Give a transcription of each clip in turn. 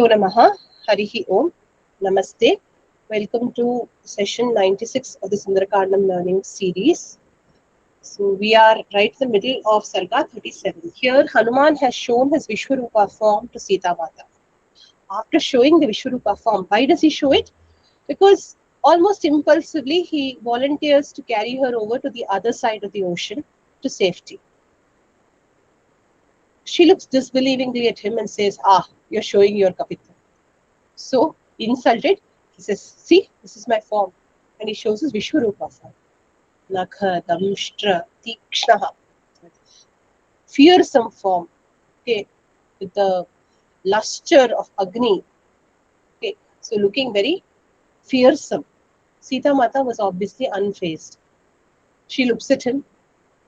Namaha, Harihi Om, Namaste. Welcome to session 96 of the Sundara Kandam learning series. So we are right in the middle of Sarga 37. Here Hanuman has shown his Vishwarupa form to Sita Mata. After showing the Vishwarupa form, why does he show it? Because almost impulsively he volunteers to carry her over to the other side of the ocean to safety. She looks disbelievingly at him and says, you're showing your kapitva. So, insulted, he says, see, this is my form. And he shows his Vishwarupa form. Nakha, Damshtra, Tikshnaha. Fearsome form. Okay, with the luster of Agni. Okay, so looking very fearsome. Sita Mata was obviously unfazed. She looks at him,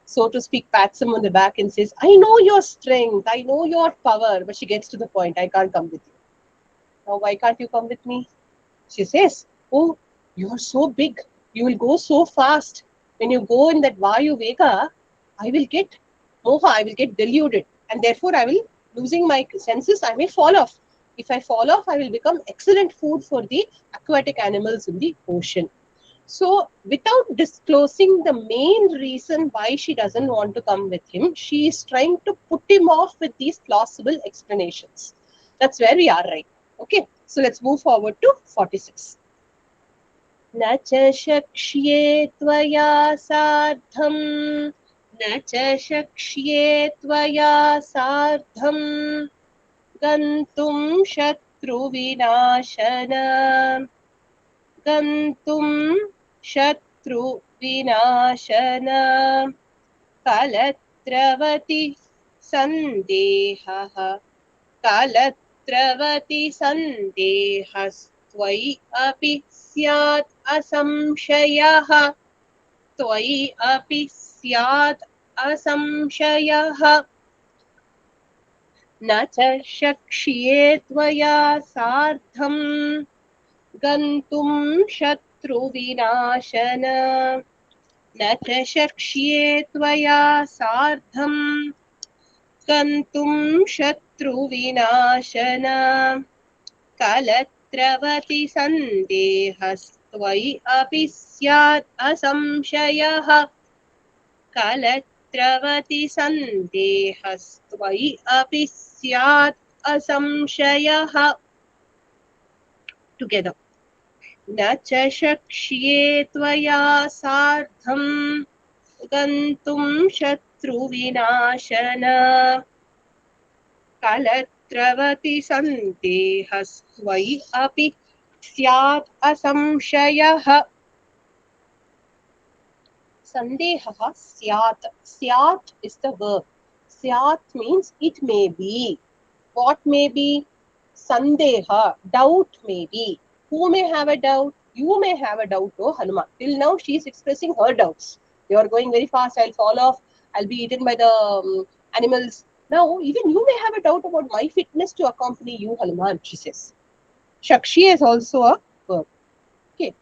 so to speak, pats him on the back and says, I know your strength, I know your power, but she gets to the point, I can't come with you. Now, why can't you come with me? She says, oh, you're so big, you will go so fast. When you go in that Vayu Vega, I will get moha, I will get deluded, and therefore I will, losing my senses, I may fall off. If I fall off, I will become excellent food for the aquatic animals in the ocean. So, without disclosing the main reason why she doesn't want to come with him, she is trying to put him off with these plausible explanations. That's where we are right now. Okay, so let's move forward to 46. न च शक्ष्ये त्वया सार्धं न च शक्ष्ये त्वया सार्धं गन्तुं शत्रुविनाशन गन्तुं शत्रुविनाशन कलत्रवति सन्देहः कलत्रवति सन्देहस्त्वयि अपि स्यात् असंशयः त्वयि अपि स्यात् असंशयः न च शक्ष्ये त्वया सार्धं गन्तुं शत्रुविनाशन न च शक्ष्ये त्वया सार्धं गन्तुं शत्रुविनाशन कलत्रवति सन्देहस्त्वयि अपि स्यात् असंशयः कलत्रवति सन्देहस्त्वयि अपि स्यात् असंशयः. Together. न च शक्ष्ये त्वया सार्धं गन्तुं शत्रुविनाशन कलत्रवति सन्देहस्त्वयि अपि स्यात् असंशयः. Sandehah syat. Syat is the verb. Syat means it may be. What may be? Sandeha, doubt may be. Who may have a doubt? You may have a doubt, oh Hanuman. Till now she is expressing her doubts. You are going very fast, I'll fall off, I'll be eaten by the animals. Now, even you may have a doubt about my fitness to accompany you, Hanuman, she says. Shakshi is also a verb. Okay.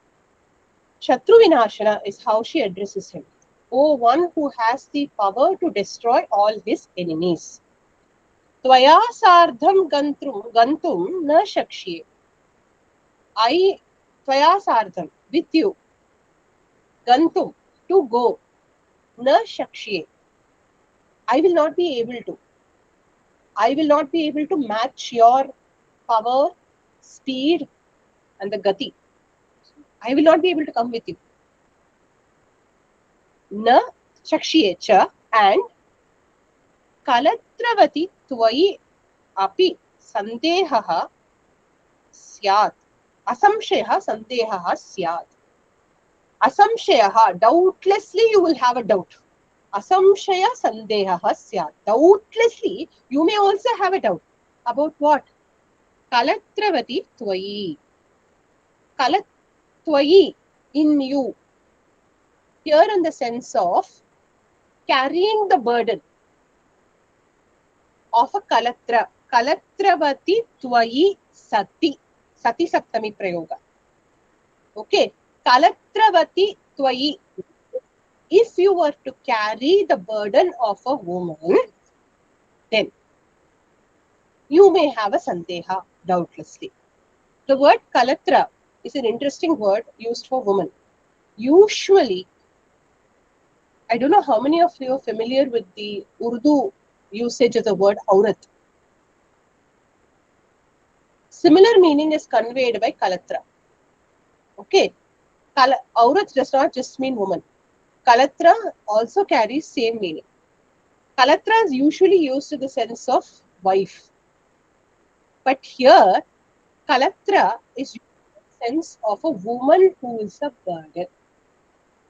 Shatru Vinashana is how she addresses him. Oh, one who has the power to destroy all his enemies. Tvaya sardham gantum na shakshye. I, tvaya sardham, with you. Gantum, to go. Na shakshye. I will not be able to. I will not be able to match your power, speed, and the gati. I will not be able to come with you. Na shakshye cha, and kalatravati tvai api sandehaha syat. Asamshayaha sandehaha syat. Asamshayaha, doubtlessly you will have a doubt. Asamshaya sandehaha syat. Doubtlessly you may also have a doubt. About what? Kalatravati tvai. Kalattvai, in you. Here in the sense of carrying the burden of a kalatra. Kalatravati tvai sati. Sati saptami prayoga. Okay. Kalatravati tvai. If you were to carry the burden of a woman, then you may have a sandeha, doubtlessly. The word kalatra is an interesting word used for woman. Usually, I don't know how many of you are familiar with the Urdu usage of the word aurat. Similar meaning is conveyed by kalatra. Okay, aurat does not just mean woman. Kalatra also carries same meaning. Kalatra is usually used in the sense of wife, but here kalatra is used in the sense of a woman who is a burden,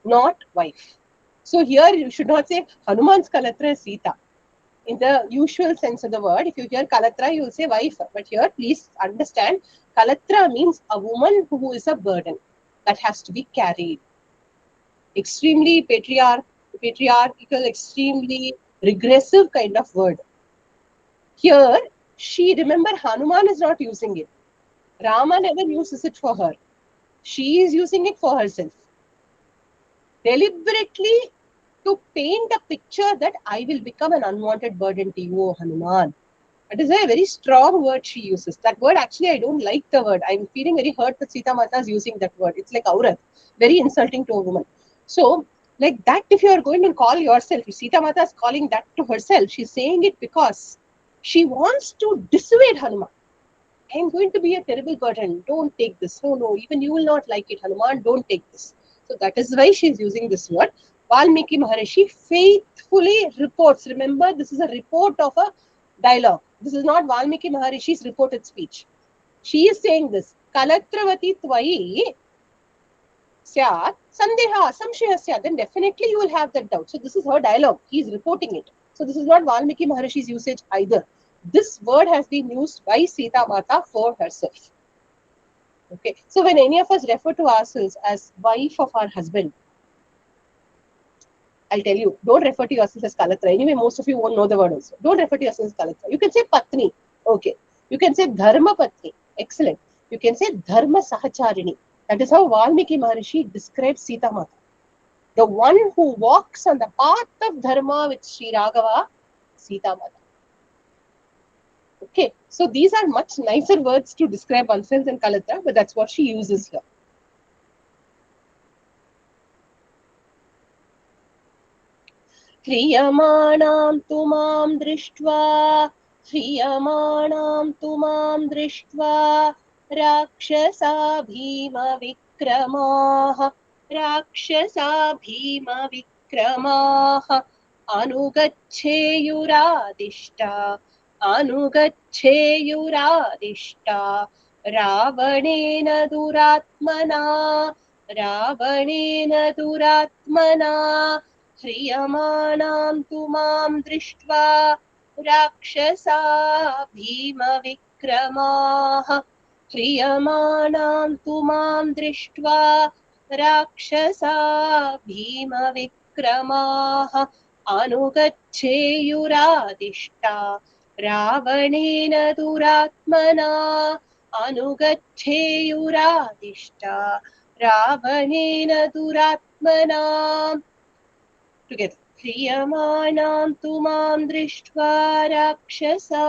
not wife. So here you should not say Hanuman's kalatra is Sita. In the usual sense of the word, if you hear kalatra, you will say wife. But here, please understand, kalatra means a woman who is a burden that has to be carried. Extremely patriarchal, extremely regressive kind of word. Here, remember, Hanuman is not using it. Rama never uses it for her. She is using it for herself. Deliberately to paint a picture that I will become an unwanted burden to you, Hanuman. That is a very strong word she uses. That word, actually, I don't like the word. I'm feeling very hurt that Sita Mata is using that word. It's like aurat, very insulting to a woman. So, like that, if you are going to call yourself, if Sita Mata is calling that to herself, she's saying it because she wants to dissuade Hanuman. I am going to be a terrible burden. Don't take this. No, no, even you will not like it, Hanuman. Don't take this. So that is why she is using this word. Valmiki Maharishi faithfully reports. Remember, this is a report of a dialogue. This is not Valmiki Maharishi's reported speech. She is saying this. Kalatravati Tvai Syat Sandeha Samshaya Syat. Then definitely you will have that doubt. So this is her dialogue. He is reporting it. So this is not Valmiki Maharishi's usage either. This word has been used by Sita Mata for herself. Okay. So when any of us refer to ourselves as wife of our husband, I'll tell you, don't refer to yourself as Kalatra. Anyway, most of you won't know the word also. Don't refer to yourself as Kalatra. You can say Patni. Okay. You can say Dharma Patni. Excellent. You can say Dharma Sahacharini. That is how Valmiki Maharishi describes Sita Mata. The one who walks on the path of Dharma with Sri Raghava, Sita Mata. Okay. So these are much nicer words to describe oneself than Kalatra, but that's what she uses here. ह्रियमाणां तु मां दृष्ट्वा ह्रियमाणां तु मां दृष्ट्वा राक्षसा भीमविक्रमाः अनुगच्छेयुरादिष्टा रावणेन दुरात्मना ह्रियमाणां तु मां दृष्ट्वा राक्षसा भीमविक्रमाः ह्रियमाणां तु मां दृष्ट्वा राक्षसा भीमविक्रमाः अनुगच्छेयुरादिष्टा रावणेन दुरात्मना together. ह्रियमाणां तु मां दृष्ट्वा राक्षसा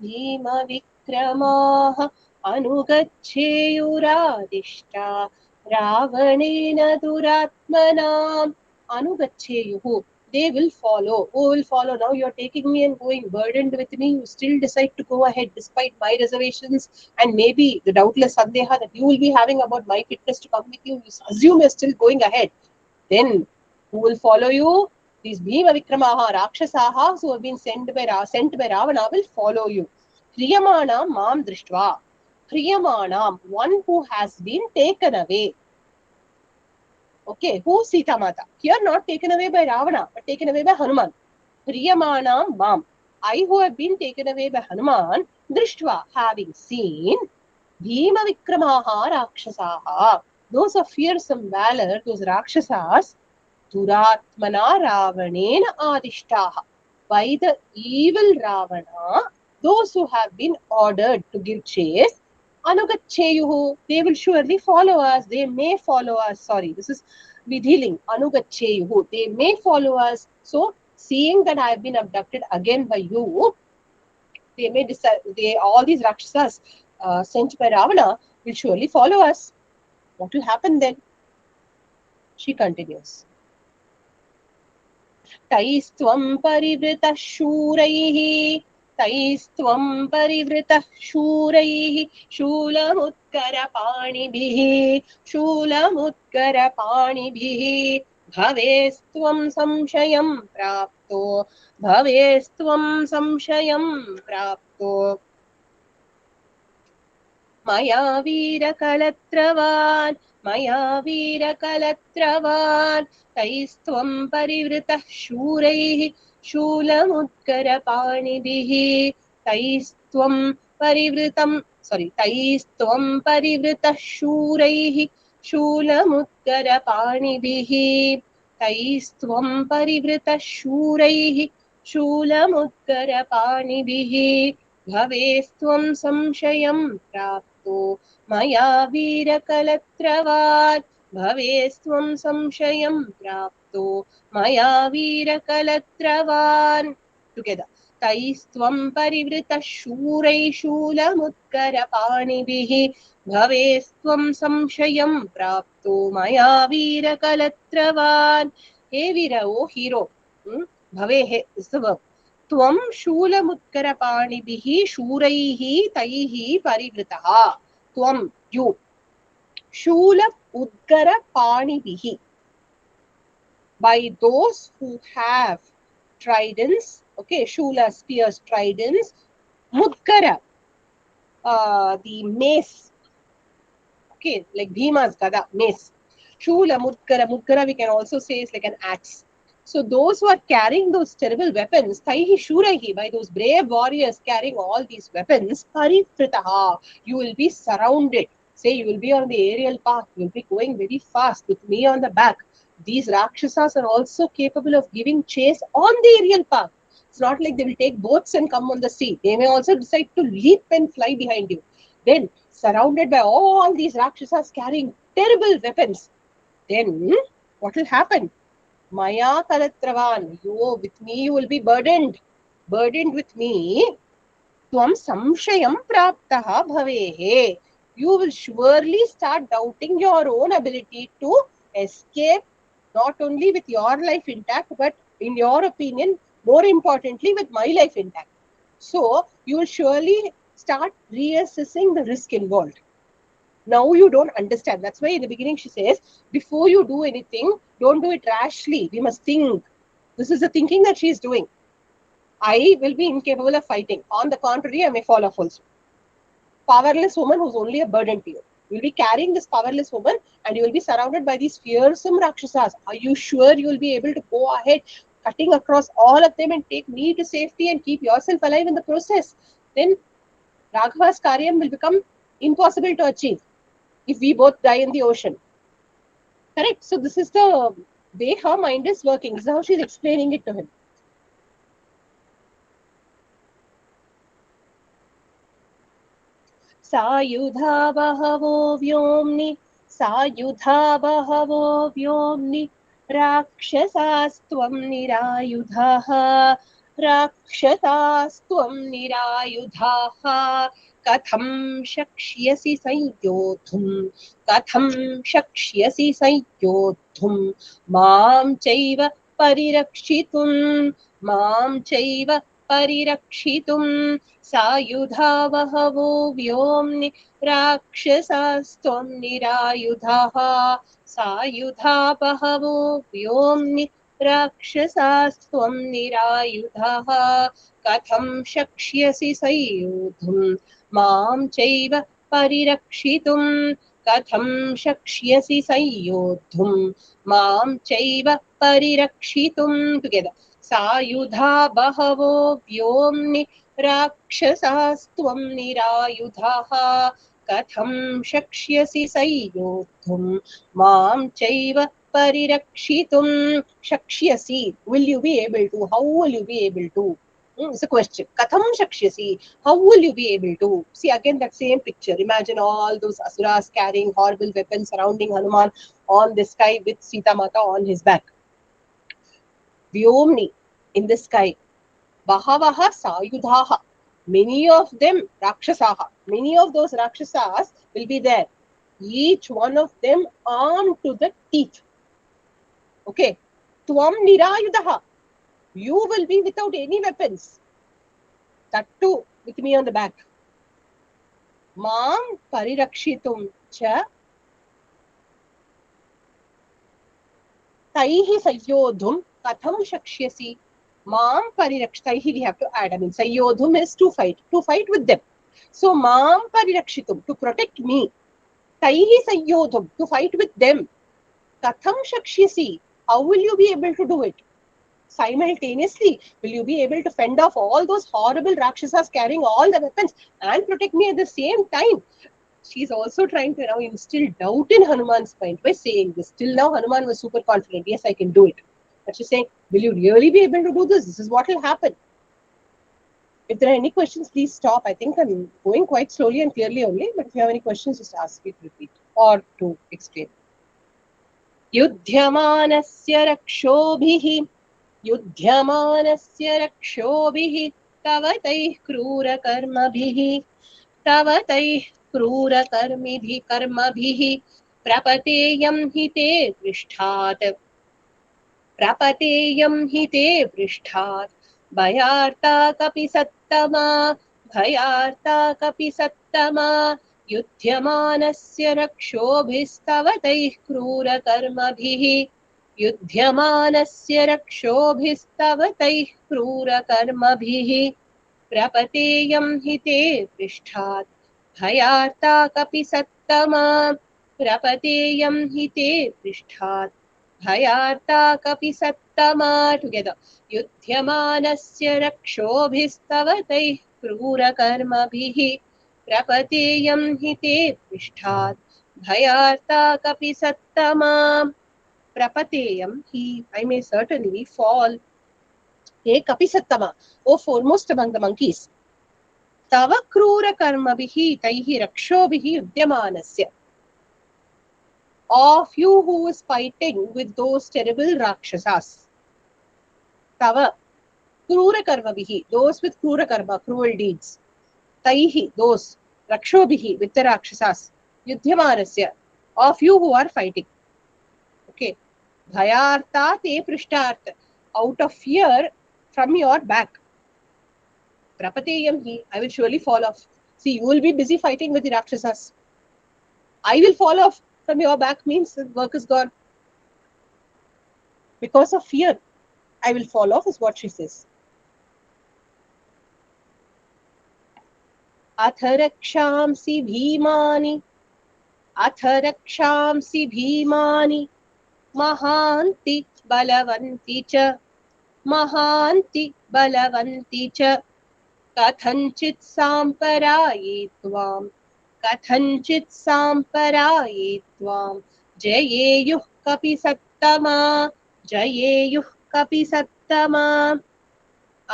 भीमविक्रमाः अनुगच्छेयुरादिष्टा रावणेन दुरात्मनाम् अनुगच्छेयुः. They will follow. Who will follow? Now you are taking me and going, burdened with me. You still decide to go ahead despite my reservations and maybe the doubtless sandeha that you will be having about my fitness to come with you. You assume you're still going ahead. Then who will follow you? These Bhima Vikramaha, Rakshasaha, who have been sent by Ravana, will follow you. Hriyamanam Mam Drishtva. Hriyamanam, one who has been taken away. Okay, who? Sita Mata. Here not taken away by Ravana, but taken away by Hanuman. Hriyamanam Mam. I who have been taken away by Hanuman, Drishtva, having seen Bhima Vikramaha Rakshasaha. Those of fearsome valor, those Rakshasas, Duratmana Ravanena Adishtaha. By the evil Ravana, those who have been ordered to give chase, Anugacheyuhu, they will surely follow us. They may follow us. Sorry, this is Vidhiling. Anugacheyuhu, they may follow us. So, seeing that I have been abducted again by you, They may decide, all these Rakshasas sent by Ravana will surely follow us. What will happen then? She continues. तैस्त्वं परिवृतः शूरैः तैस्त्वं परिवृतः शूरैः शूलमुत्करपाणिभिः शूलमुत्करपाणिभिः भवेस्त्वं संशयं प्राप्तो भवेस्त्वं संशयं प्राप्तो मया वीरकलत्रवान् मया वीरकलत्रवान् तैस्त्वं परिवृतः शूरैः शूलमुत्करपाणिभिः तैस्त्वं तैस्त्वं परिवृतः शूरैः शूलमुत्करपाणिभिः तैस्त्वं परिवृतः शूरैः शूलमुत्करपाणिभिः भवेस्त्वं संशयं प्राप्तो मया वीरकलत्रवान् भवेस्त्वं संशयं प्राप्तो मया वीरकलत्रवान् टुगेदर तैस्त्वं परिवृतः शूरैः शूलमुत्करपाणिभिः भवेस्त्वं संशयं प्राप्तो मया वीरकलत्रवान् हे वीर ओ हीरो भवेः इज द वर्ब त्वं शूलमुत्करपाणिभिः शूरैः तैः परिवृतः त्वं यू शूल उद्गरपाणिभिः by those who have tridents, okay, shula spears, tridents, mudkara the mace, okay, like Bhima's gada mace. Shula mudkara we can also say is like an axe. So those who are carrying those terrible weapons, Taihi Shurahi, by those brave warriors carrying all these weapons, Parifritaha, you will be surrounded. Say you will be on the aerial path, you will be going very fast with me on the back. These Rakshasas are also capable of giving chase on the aerial path. It's not like they will take boats and come on the sea. They may also decide to leap and fly behind you. Then, surrounded by all these Rakshasas carrying terrible weapons, then what will happen? Maya Kalatravan, you with me you will be burdened with me. Tvam samshayam praptaha bhavehe. You will surely start doubting your own ability to escape, not only with your life intact, but in your opinion, more importantly, with my life intact. So, you will surely start reassessing the risk involved. Now you don't understand. That's why in the beginning she says, before you do anything, don't do it rashly. We must think. This is the thinking that she is doing. I will be incapable of fighting. On the contrary, I may fall off also. Powerless woman who's only a burden to you. You'll be carrying this powerless woman and you will be surrounded by these fearsome Rakshasas. Are you sure you will be able to go ahead, cutting across all of them and take me to safety and keep yourself alive in the process? Then Raghava's Karyam will become impossible to achieve if we both die in the ocean. Correct? So this is the way her mind is working. This is how she's explaining it to him. सायुधा बहवो व्योम्नि राक्षसास्त्वं निरायुधाः कथं शक्ष्यसि संयोद्धुं मां चैव परिरक्षितुं सायुधा बहवो व्योम्नि राक्षसास्त्वं निरायुधाः सायुधा बहवो व्योम्नि राक्षसास्त्वं निरायुधाः कथं शक्ष्यसि संयोद्धुं मां चैव परिरक्षितुं कथं शक्ष्यसि संयोद्धुं मां चैव परिरक्षितुं टुगेदर सायुधा बहवो व्योम्नि राक्षसास्त्वं निरायुधाः कथं शक्ष्यसि संयोद्धुं मां चैव परिरक्षितुं शक्ष्यसि will you be able to how will you be able to it's a question katham shakshyasi how will you be able to see again that same picture imagine all those asuras carrying horrible weapons surrounding Hanuman on the sky with Sita Mata on his back vyomni in the sky bahavaha sayudhaha Many of them Rakshasaha. Many of those Rakshasas will be there. Each one of them armed to the teeth. Okay. Tvam nirayudaha. You will be without any weapons. That too with me on the back. Mam parirakshitum cha taihi sayyodhum katham shakshyasi. Mam parirakshitaihi we have to add. I mean, sayyodhum is to fight with them. So, mam parirakshitum, to protect me. Taihi sayyodhum, to fight with them. Katham shakshyasi, how will you be able to do it? Simultaneously, will you be able to fend off all those horrible Rakshasas carrying all the weapons and protect me at the same time? She's also trying to now instill doubt in Hanuman's mind by saying this. Till now, Hanuman was super confident. Yes, I can do it. But she's saying, will you really be able to do this? This is what will happen. If there are any questions, please stop. I think I'm going quite slowly and clearly only. But if you have any questions, just ask me to repeat or to explain. युध्यमानस्य रक्षोभिः युध्यमानस्य रक्षोभिः तव तैः क्रूरकर्मभिः तव तैः कर्मभिः प्रपतेयं हि ते पृष्ठात् भयार्ता कपि सत्तमा युध्यमानस्य रक्षोभिस्तव तैः क्रूरकर्मभिः प्रपतेयं हि ते पृष्ठात् भयार्ता कपि सत्तमा प्रपतेयं हि ते पृष्ठात् भयार्ता कपि सत्तमा टुगेदर युध्यमानस्य रक्षोभिस्तव तैः क्रूरकर्मभिः प्रपतेयं हि ते पृष्ठात् भयार्ता कपि सत्तमा प्रपतेयम he I may certainly fall हे कपि सत्तमा O foremost among the monkeys तव क्रूर कर्मभिः तैः रक्षोभिः युध्यमानस्य of you who is fighting with those terrible rakshasas tava krura karmabihi those with krura karma cruel deeds taihi those rakshobhihi with the rakshasas yuddhyamanasya of you who are fighting okay bhayarta te prishtarth out of fear from your back prapateyam hi I will surely fall off see you will be busy fighting with the rakshasas I will fall off from your back means the work is gone. Because of fear, I will fall off is what she says. अथ रक्षांसि भीमानि महान्ति बलवन्ति च कथञ्चित् साम्पराये त्वां जयेयुः कपि सत्तमा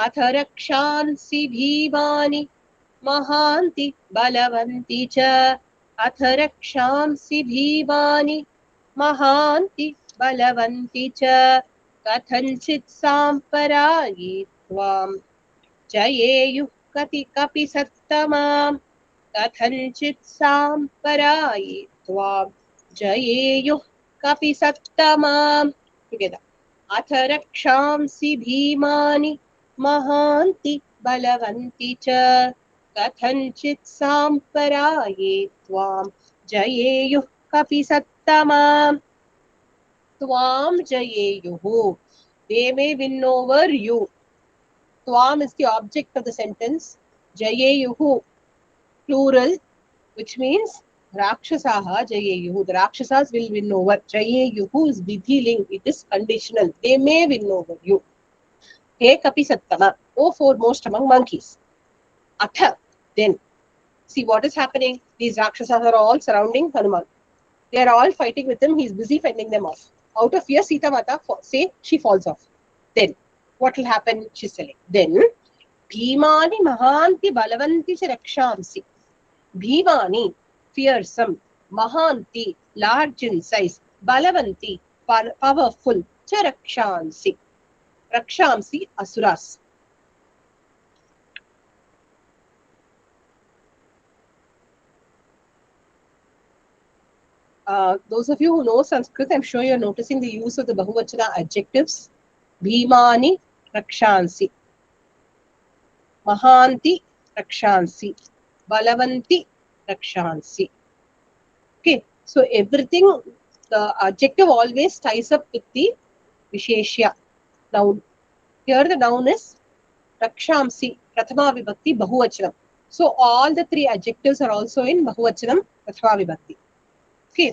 अथ रक्षांसि भीमानि महान्ति बलवन्ति च कथञ्चित् साम्पराये त्वां जयेयुः कपि सत्तमा कथञ्चित् साम्पराये त्वां जयेयुः कपि सत्तमा टुगेदर अथ रक्षांसि भीमानि महान्ति बलवन्ति च कथञ्चित् साम्पराये त्वां जयेयुः कपि सत्तमा त्वां जयेयुः they may win over you त्वाम is the object of the sentence jayeyuhu plural which means rakshasaha jayeyuhu the rakshasas will win over jayeyuhu is vidhiling it is conditional they may win over you he kapi sattama O foremost among monkeys atha then see what is happening these rakshasas are all surrounding Hanuman they are all fighting with him he is busy fending them off out of fear Sita Mata say she falls off then what will happen she's telling then bhimani mahanti balavanti cha rakshamsi bhimani fearsome mahanti large in size balavanti powerful cha rakshamsi asuras those of you who know Sanskrit, I'm sure you're noticing the use of the Bahuvachana adjectives. Bhimani Rakshansi, Mahanti Rakshansi, Balavanti Rakshansi. Okay, so everything, the adjective always ties up with the Visheshya noun. Here the noun is Rakshamsi, Prathama Vibhakti, Bahuvachanam. So all the three adjectives are also in Bahuvachanam, Prathama Vibhakti. Okay.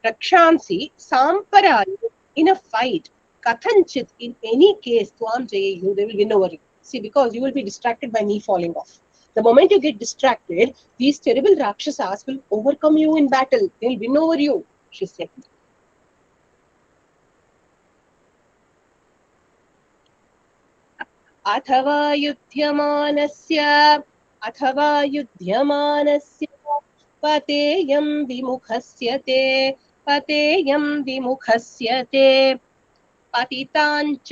Rakshansi, Samparani, in a fight, Kathanchit, in any case, Twam Jayeyu, they will win over you. See, because you will be distracted by me falling off. The moment you get distracted, these terrible Rakshasas will overcome you in battle. They will win over you, she said. अथवा युध्यमानस्य पतेयं विमुखस्य ते पतितां च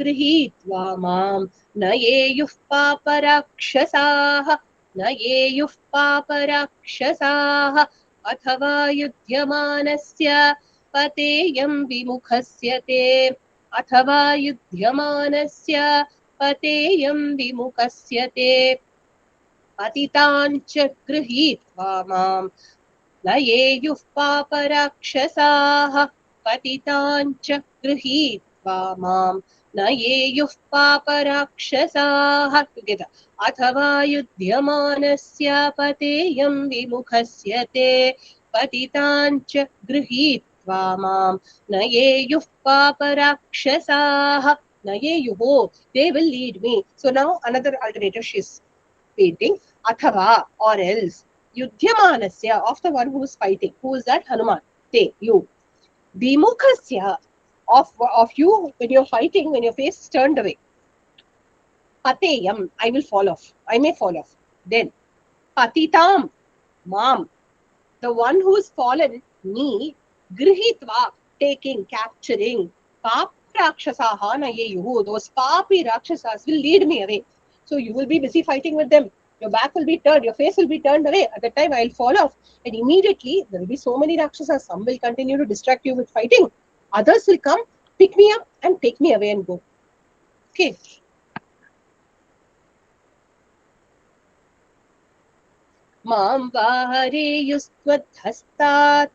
गृहीत्वा मां नयेयुः पापराक्षसाः अथवा युध्यमानस्य पतेयं विमुखस्य ते अथवा युध्यमानस्य पतेयं विमुखस्य ते पतितां च गृहीत्वा मां नयेयुः पापराक्षसाः पतितां च गृहीत्वा मां नयेयुः पापराक्षसाः टुगेदर अथवा युध्यमानस्य पतेयं विमुखस्य ते पतितां च गृहीत्वा मां नयेयुः पापराक्षसाः नयेयुः they will lead me. So now another alternative she is painting. Athava, or else Yudhyamanasya, of the one who is fighting. Who is that? Hanuman. Te, you. Vimukhasya, of you, when you're fighting, when your face is turned away. Pateyam, I will fall off. I may fall off. Then, Patitam, Mam, the one who is fallen, me, Grihitva, taking, capturing, Pap Rakshasaha Nayeyuhu, those Papi Rakshasas will lead me away. So you will be busy fighting with them. Your back will be turned, your face will be turned away. At that time, I will fall off. And immediately, there will be so many Rakshasas. Some will continue to distract you with fighting. Others will come, pick me up, and take me away and go. Okay. Mam vahareyustvadhastat.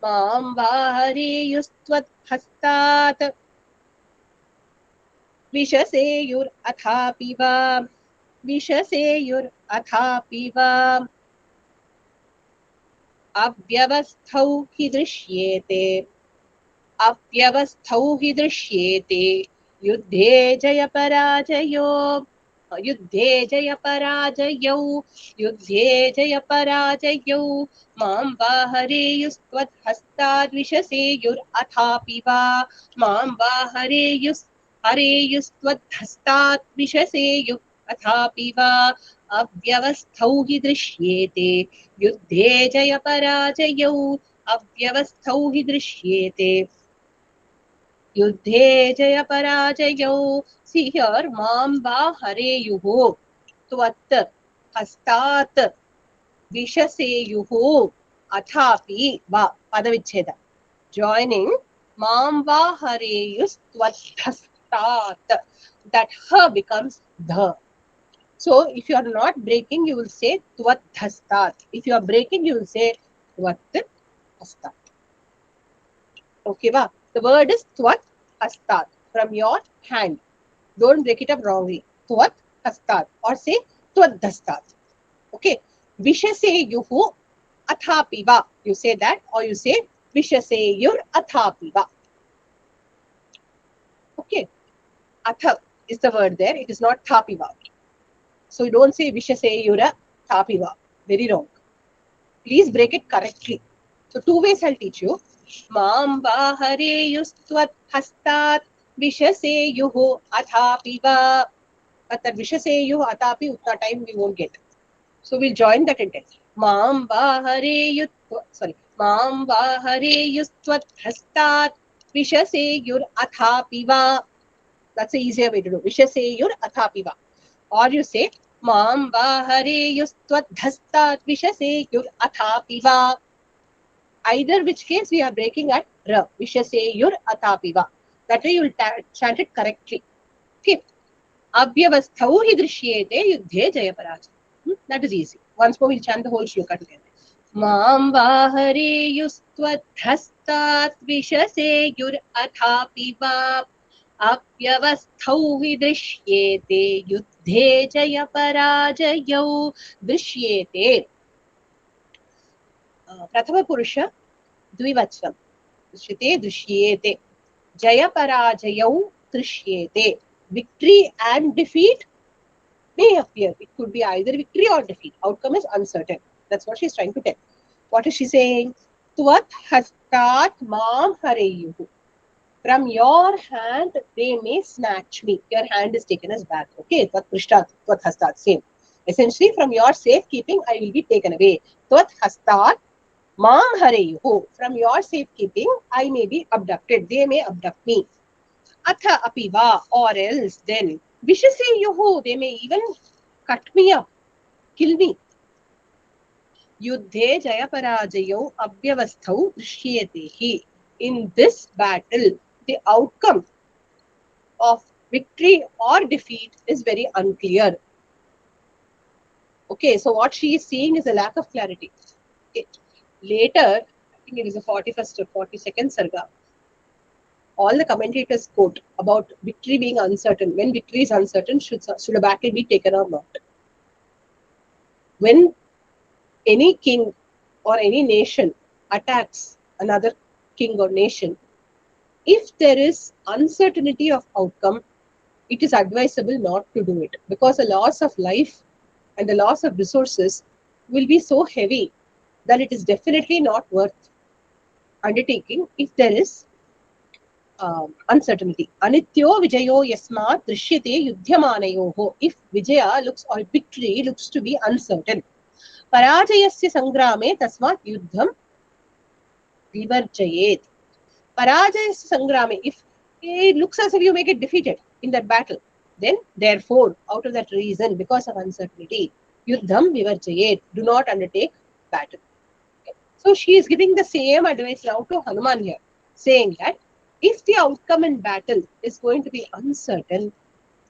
Mam vahareyustvadhastat. Vishaseyur athapiva. Vishaseyur athapiva. Avyavasthau hi drishyete. Avyavasthau hi drishyete. Yuddhe jaya parajayo. Yuddhe jaya parajayau. Yuddhe jaya parajayau. Mam vahareyustvadhastad vishaseyur athapiva. Mam hareyustvadhastad vishaseyur athapiva. Avyavasthau hi drishyete. Yuddhe jaya parajayau. Avyavasthau hi drishyete. Yuddhe jaya parajayau. See here, mam va hareyuhu. Tvat hastat vishaseyuhu athapi va padavicheda. Joining mam va hareyus tvat hastat. That ha becomes the. So if you are not breaking, you will say tvat hastat. If you are breaking, you will say tvat hastat. Okay, va? The word is tvat hastat, from your hand. Don't break it up wrongly. Tvat hastat, or say tvat dastat. Okay. Vishaseyuhu athapiva. You say that, or you say Vishaseyur athapiva. Okay. Atha is the word there. It is not thapiva. So you don't say Vishaseyura thapiva. Very wrong. Please break it correctly. So two ways I'll teach you. Mam vahareyustvat hastat vishaseyuhu athapiva. But that vishaseyuhu athapi utna time we won't get. So we'll join that intent. Mam vahareyustvat hastat vishaseyur athapiva. That's the easier way to do. Vishaseyur athapiva. Or you say Mam vahareyustvadhastat vishaseyur athapiva. Either which case we are breaking at ra. Vishaseyur athapiva. That way you will chant it correctly. Okay. Abhyavasthau hi drishyete yuddhe jayaparaja. That is easy. Once more we'll chant the whole shloka together. Mam vahareyustvadhastat vishaseyur athapiva. Apyavasthau hi drishyete yuddhe jayaparajayo drishyete. Prathama Purusha Dvivachanam. Drishyate drishyete. Jayaparajayo drishyete. Victory and defeat may appear. It could be either victory or defeat. Outcome is uncertain. That's what she's trying to tell. What is she saying? Tvat hastat mam hareyuhu. From your hand they may snatch me. Your hand is taken as back. Okay, Tvat prishtat, Tvat hastat, same. Essentially, from your safekeeping, I will be taken away. Tvat hastat mam hareyuhu. From your safekeeping, I may be abducted. They may abduct me. Atha apiva, or else then. Vishaseyuhu, they may even cut me up, kill me. Yuddhe jayaparajayo abhyavasthau drishyate. In this battle, the outcome of victory or defeat is very unclear. Okay, so what she is seeing is a lack of clarity. Okay. Later, I think it is the 41st or 42nd Sarga, all the commentators quote about victory being uncertain. When victory is uncertain, should a battle be taken or not? When any king or any nation attacks another king or nation, if there is uncertainty of outcome, it is advisable not to do it, because the loss of life and the loss of resources will be so heavy that it is definitely not worth undertaking if there is uncertainty. Anityo vijayo yasmat drishyate yudhyamanayoho. If vijaya looks or victory looks to be uncertain. Parajayasya sangrame tasmat yuddham vivarjayet. Parajayasya sangrame. If it looks as if you may get defeated in that battle, then therefore, out of that reason, because of uncertainty, yuddham vivarjayet. Do not undertake battle. Okay. So she is giving the same advice now to Hanuman here, saying that if the outcome in battle is going to be uncertain,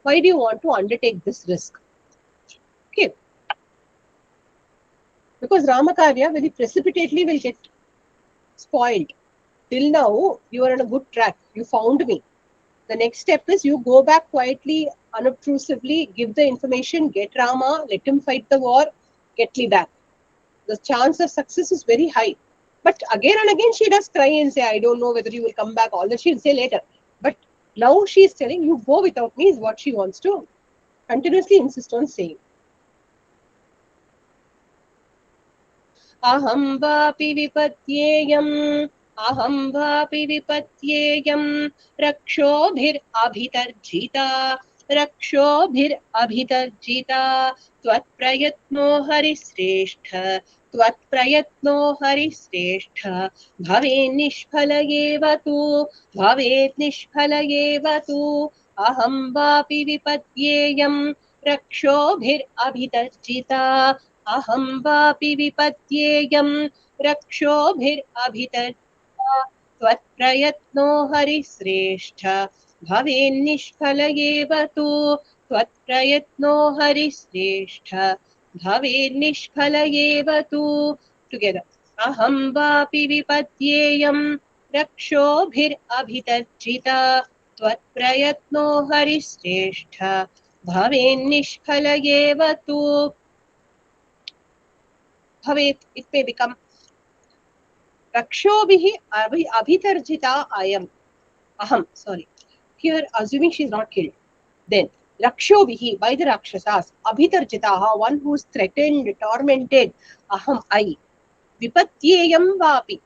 why do you want to undertake this risk? Okay. Because Ramakarya very precipitately will get spoiled. Till now, you are on a good track. You found me. The next step is you go back quietly, unobtrusively, give the information, get Rama, let him fight the war, get me back. The chance of success is very high. But again and again, she does cry and say, I don't know whether you will come back. All that she'll say later. But now she is telling you, go without me is what she wants to continuously insist on saying. Aham vapi vipatyeyam, aham vapi vipatyeyam, rakshobhir abhitarjita, rakshobhir abhitarjita, tvat prayatno harisreshtha, tvat prayatno harisreshtha, bhave nishphalayev tu, bhave nishphalayev tu, aham vapi vipatyeyam, rakshobhir abhitarjita, अहं वापि विपत्येयं रक्षोभिरभितर्ता त्वत्प्रयत्नो हरिश्रेष्ठ भवेन्निष्फलयेव तु त्वत्प्रयत्नो हरिश्रेष्ठ भवेन्निष्फलयेव तु together अहं वापि विपत्येयं रक्षोभिरभितर्जिता त्वत्प्रयत्नो हरिश्रेष्ठ भवेन्निष्फलयेव तु Bhavet, it may become Rakshobhihi abhitarjita ayam. Aham, sorry. Here, assuming she is not killed. Then, Rakshobhihi, by the Rakshasas, abhitarjitaha, one who is threatened, tormented. Aham, I. Vipatyeyam vapi.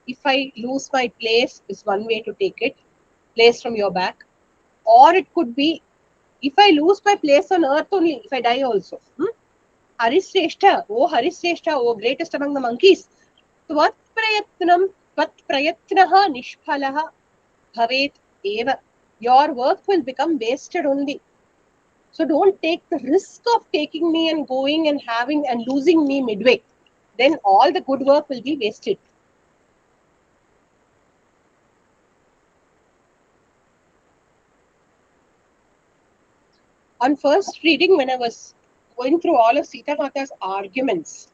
If I lose my place, is one way to take it. Place from your back. Or it could be, if I lose my place on earth only, if I die also. Harishreshta, oh greatest among the monkeys. Tvat prayatnaha nishphalaha bhavet eva. Your work will become wasted only. So don't take the risk of taking me and going and having and losing me midway. Then all the good work will be wasted. On first reading, when I was going through all of Sita Mata's arguments,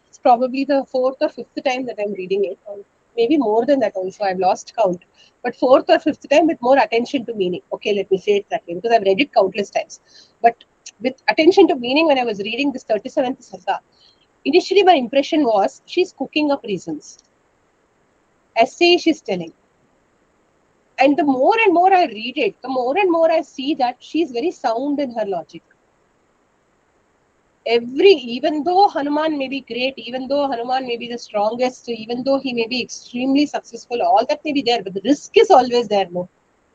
it's probably the fourth or fifth time that I'm reading it, or maybe more than that also. I've lost count. But fourth or fifth time with more attention to meaning. Okay, let me say it that way because I've read it countless times. But with attention to meaning, when I was reading this 37th Sarga, initially my impression was she's cooking up reasons. Essay she's telling. And the more and more I read it, the more and more I see that she's very sound in her logic. Even though Hanuman may be great, even though Hanuman may be the strongest, even though he may be extremely successful, all that may be there, but the risk is always there, no?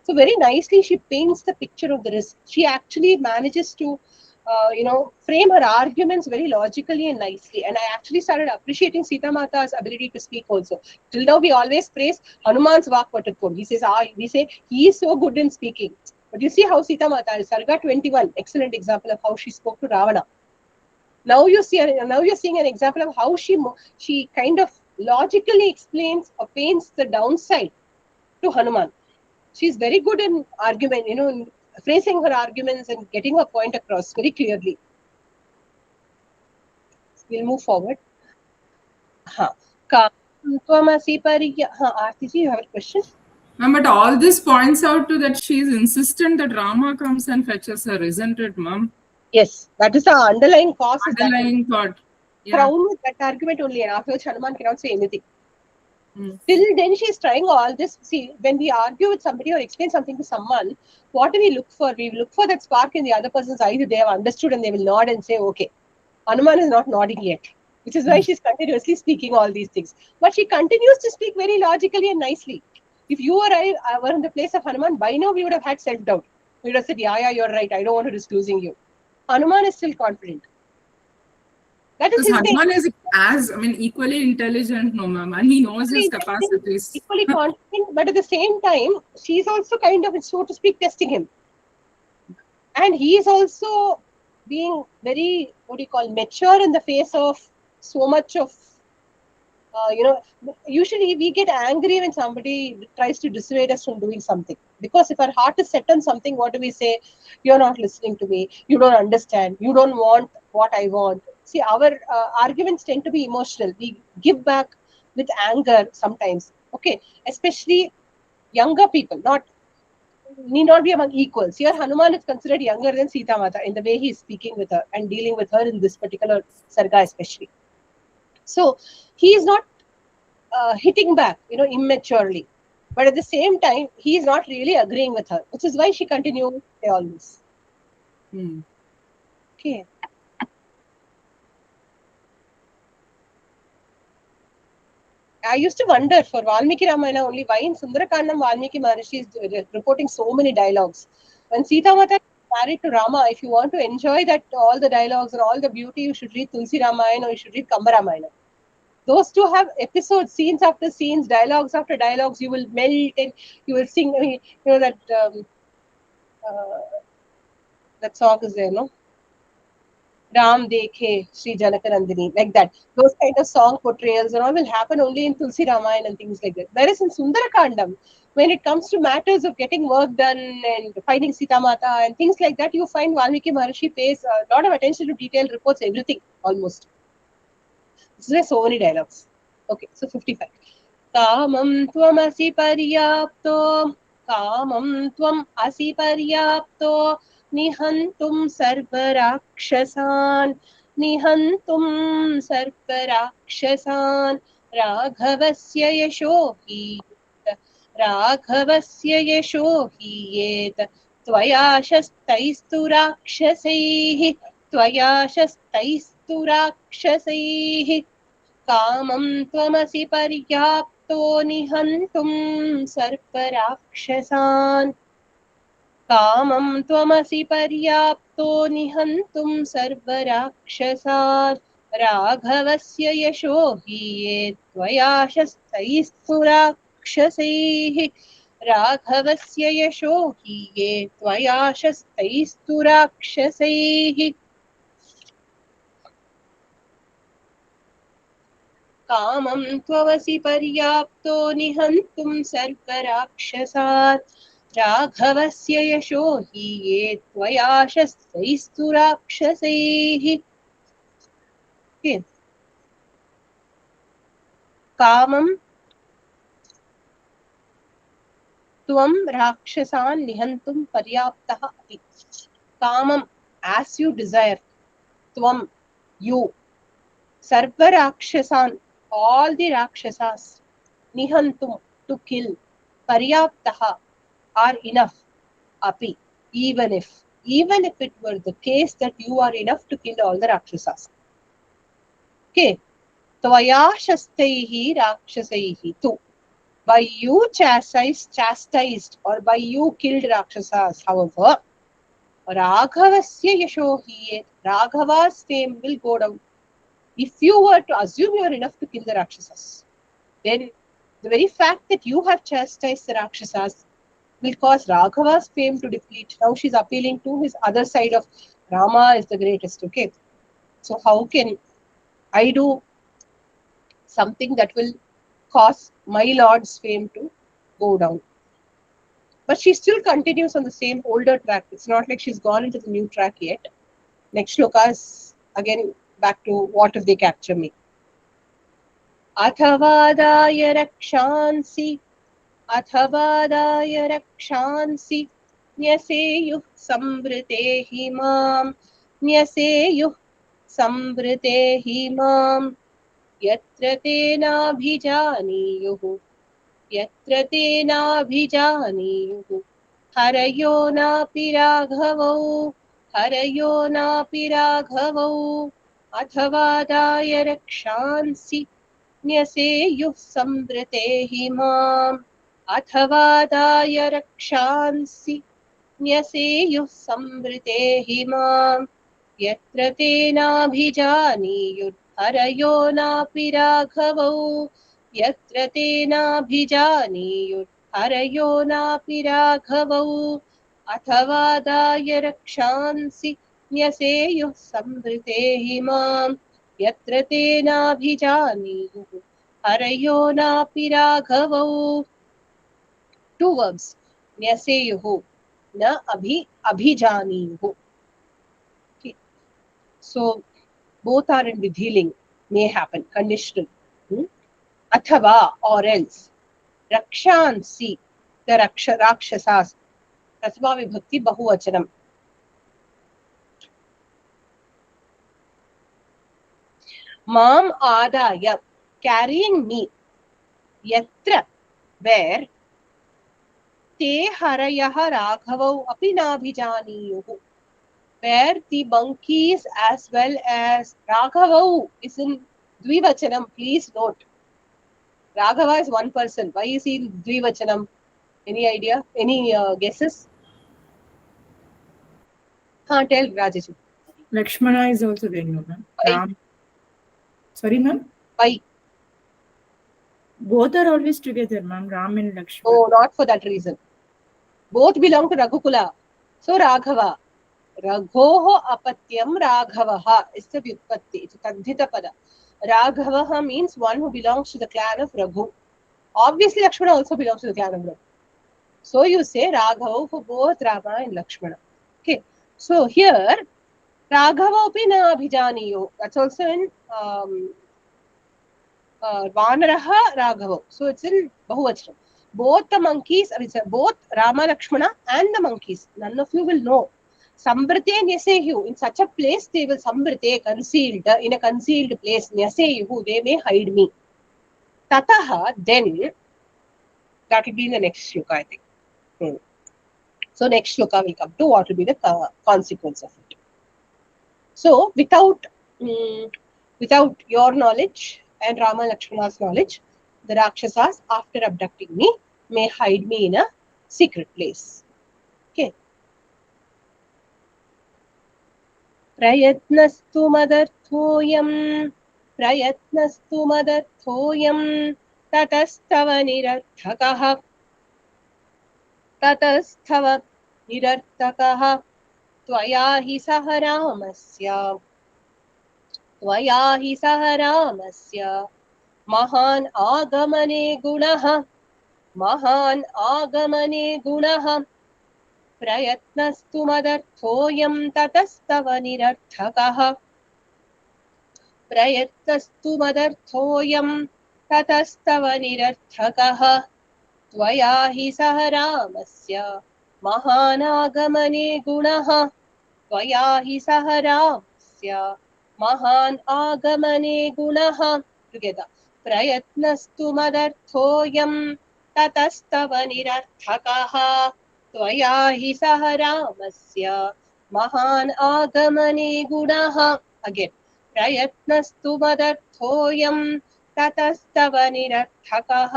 So very nicely she paints the picture of the risk. She actually manages to, frame her arguments very logically and nicely. And I actually started appreciating Sita Mata's ability to speak also. Till now we always praise Hanuman's Vakpatutvam. We say he is so good in speaking. But you see how Sita Mata, Sarga 21, excellent example of how she spoke to Ravana. Now you're seeing an example of how she kind of logically explains or paints the downside to Hanuman. She's very good in argument, in phrasing her arguments and getting her point across very clearly. We'll move forward. Aarti ji, you have a question? Ma'am, but all this points out to that she's insistent that Rama comes and fetches her, isn't it, ma'am? Yes, that is the underlying cause. Underlying thought. Yeah. Crown with that argument only, and afterwards Hanuman cannot say anything. Till then she's trying all this. See, when we argue with somebody or explain something to someone, what do we look for? We look for that spark in the other person's eyes that they have understood and they will nod and say, okay. Hanuman is not nodding yet, which is why she's continuously speaking all these things. But she continues to speak very logically and nicely. If you or I were in the place of Hanuman, by now we would have had self-doubt. We would have said, yeah, you're right. I don't want to risk losing you. Hanuman is still confident. That is his Hanuman is equally intelligent, no ma'am, and he knows his capacities. Equally confident, but at the same time, she's also kind of, so to speak, testing him. And he is also being very, mature in the face of so much of, usually we get angry when somebody tries to dissuade us from doing something. Because if our heart is set on something, what do we say? You're not listening to me. You don't understand. You don't want what I want. See, our arguments tend to be emotional. We give back with anger sometimes. Okay, especially younger people, need not be among equals. Here, Hanuman is considered younger than Sita Mata in the way he is speaking with her and dealing with her in this particular Sarga especially. So, he is not hitting back, immaturely. But at the same time, he is not really agreeing with her, which is why she continues to say all this. Okay. I used to wonder for Valmiki Ramayana only why in Sundara Kandam Valmiki Maharishi is reporting so many dialogues. When Sita Mata is married to Rama, if you want to enjoy that all the dialogues and all the beauty, you should read Tulsi Ramayana or you should read Kamba Ramayana. Those two have episodes, scenes after scenes, dialogues after dialogues. You will melt and you will sing. That song is there, no? Ram Dekhe, Sri Janakanandini, like that. Those kind of song portrayals and all will happen only in Tulsi Ramayana and things like that. Whereas in Sundara Kandam, when it comes to matters of getting work done and finding Sita Mata and things like that, you find Valmiki Maharishi pays a lot of attention to detail, reports everything almost. This is so many dialogues. Okay, so 55. Kamam tvam asi paryapto, kamam tvam asi paryapto, nihantum sarvarakshasan, nihantum sarvarakshasan, raghavasya yasho hi, raghavasya yasho hi yet, tvaya shastaistu rakshasaihi, tvaya shastaistu rakshasaihi, kamam tvamasi paryapto nihantum sarvarakshasan. Kamam tvamasi paryapto nihantum sarvarakshasan. Raghavasya yasho hi tvaya shastaistu rakshasaihi. राघवस्य यशो हि ये त्वया शस्तैस्तु राक्षसैः कामं त्ववसि पर्याप्तो निहन्तुं सर्वराक्षसात् राघवस्य यशो हि ये त्वया शस्तैस्तु राक्षसैः कामं त्वं राक्षसान् निहन्तुं पर्याप्तः अपि कामं as you desire tvam you sarva rakshasan all the rakshasas nihantum to kill paryaptaha are enough api even if it were the case that you are enough to kill all the rakshasas okay tvaya shastaihi rakshasaihi tu by you chastised or by you killed rakshasas however Raghavasya yasho hi Raghava's fame will go down. If you were to assume you are enough to kill the Rakshasas, then the very fact that you have chastised the Rakshasas will cause Raghava's fame to deplete. Now she's appealing to his other side of Rama is the greatest, okay? So how can I do something that will cause my Lord's fame to go down? But she still continues on the same older track. It's not like she's gone into the new track yet. Next shloka is again back to what if they capture me. Athavadaya rakshansi nyaseyuh samvritehi mam yatra tenabhijaniyuh harayo napi raghavau athavadaya rakshansi न्यसेयुः संवृतेहि माम् अथवादाय रक्षांसि न्यसेयुः संवृतेहि माम् यत्र तेनाभिजानीयुर्हरयो नापि राघवौ यत्र तेनाभिजानीयुर्हरयो नापि राघवौ अथवादाय रक्षांसि न्यसेयुः संवृतेहि माम् यत्र तेनाभिजानीयुः हरयो नापि राघवौ two verbs न्यसेयुः न abhijaniyuh okay. So both are in vidhiling may happen conditional athava or else rakshansi the rakshasas prathama vibhakti bahuvachanam Mam adaya, carrying me. Yatra, where te harayah raghavau api nabhijaniyuh. Where the monkeys as well as Raghavau is in Dvivachanam. Please note. Raghava is one person. Why is he in Dvivachanam? Any idea? Any guesses? Tell Rajesh. Lakshmana is also there, no, ma'am. Ram. Sorry, ma'am? Why? Both are always together, ma'am. Ram and Lakshmana. Oh, not for that reason. Both belong to Raghukula. So Raghava. Raghoho apatyam Raghavaha is the vyutpatti. It's a tadhita pada. Raghavaha means one who belongs to the clan of Raghu. Obviously, Lakshmana also belongs to the clan of Raghu. So you say Raghava for both Rama and Lakshmana. Okay. So here, Raghava api na abhijaniyo. That's also in Vanaraha Raghava. So it's in Bahuvachanam. Both the monkeys, both Rama, Lakshmana and the monkeys. None of you will know. Sambrate nyaseyu. In such a place, they will sambrate, concealed, in a concealed place. Nyaseyu, they may hide me. Tataha, then, that will be in the next shloka, I think. So next shloka will come to what will be the consequence of it. So without your knowledge and Rama Lakshmana's knowledge, the Rakshasas, after abducting me, may hide me in a secret place. Okay. Prayatnastu madarthoyam tatastava nirarthakah ततस्तव निरर्थकः त्वया हि सह रामस्य महान् आगमने गुणः प्रयत्नस्तु मदर्थोऽयं ततस्तव निरर्थकः त्वया हि सह रामस्य महानागमने गुणः together प्रयत्नस्तु मदर्थोऽयं ततस्तव निरर्थकः त्वया हि सह रामस्य महान् आगमने गुणः again प्रयत्नस्तु मदर्थोऽयं ततस्तव निरर्थकः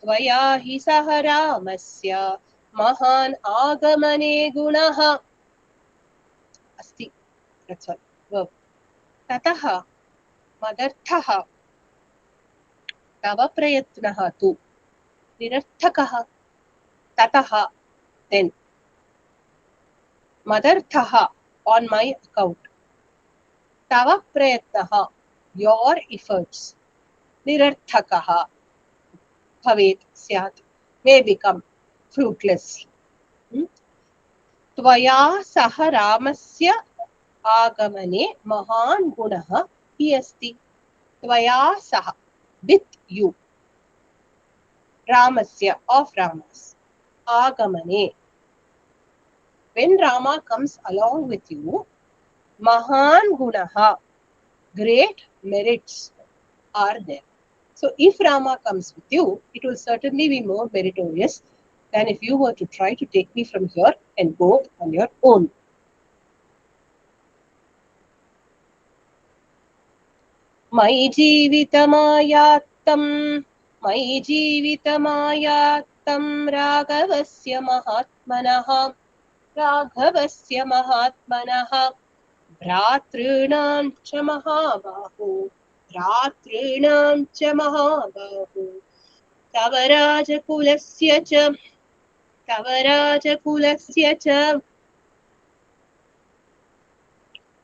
त्वया हि सह रामस्य महान् आगमने गुणः अस्ति that's all verb ततः मदर्थः तव प्रयत्नः तु निरर्थकः ततः then मदर्थः on my account तव प्रयत्नः your efforts निरर्थकः भवेत् स्यात् may become fruitless त्वया सह रामस्य आगमने महान् गुणः हि अस्ति त्वया सह with you रामस्य of Ramas आगमने when Rama comes along with you महान् गुणः great merits are there. So if Rama comes with you, it will certainly be more meritorious than if you were to try to take me from here and go on your own. मयि जीवितमायात्तं राघवस्य महात्मनः भ्रातॄणां च महाबाहो तव राजकुलस्य च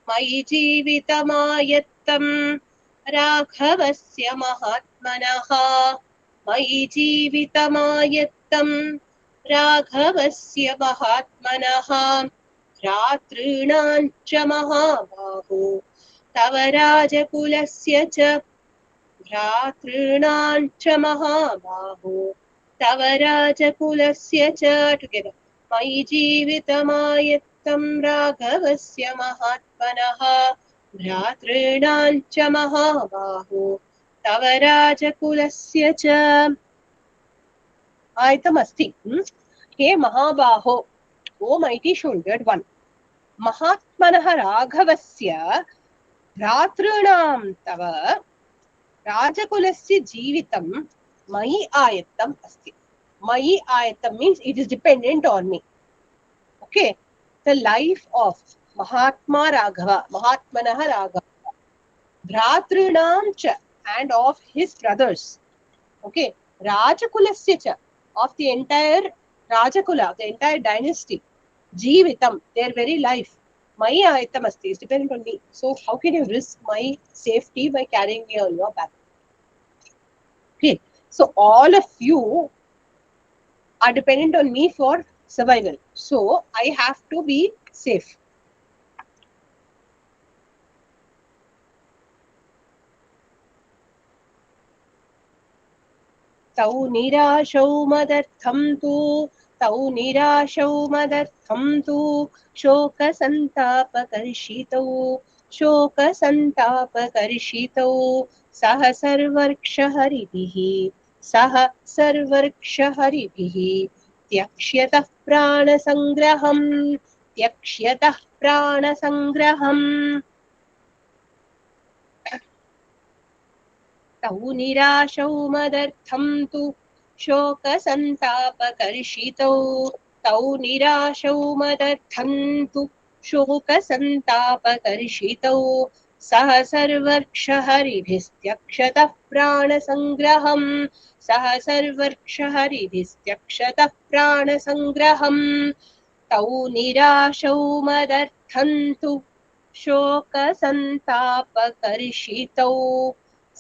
मयि जीवितमायत्तं राघवस्य महात्मनः भ्रातॄणां च महाबाहो तव राजकुलस्य च together मयि जीवितमायत्तं राघवस्य महात्मनः भ्रातॄणां च महाबाहो तव राजकुलस्य च आयतमस्ति हे महाबाहो ओ mighty shouldered one महात्मनः राघवस्य भ्रातॄणां तव राजकुलस्य जीवितं मयि आयत्तम् अस्ति मयि आयत्तं means it is dependent on me okay the life of Mahatmanah Raghava Bhratrunam cha and of his brothers okay Rajakulasya cha of the entire Rajakula the entire dynasty Jeevitam their very life Maya Aitam Asti is dependent on me. So how can you risk my safety by carrying me on your back? Okay. So all of you are dependent on me for survival. So I have to be safe. Tau nirashau मदर्थं तु शोकसन्तापकर्षितौ सह सर्वर्क्षहरिभिः त्यक्ष्यतः प्राणसंग्रहम् तौ निराशौ मदर्थं तु शोकसन्तापकर्षितौ सह सर्वर्क्षहरिभिस्त्यक्षतः प्राणसङ्ग्रहम् सह सर्वर्क्षहरिभिस्त्यक्षतः प्राणसङ्ग्रहम् तौ निराशौ मदर्थन्तु शोकसन्तापकर्षितौ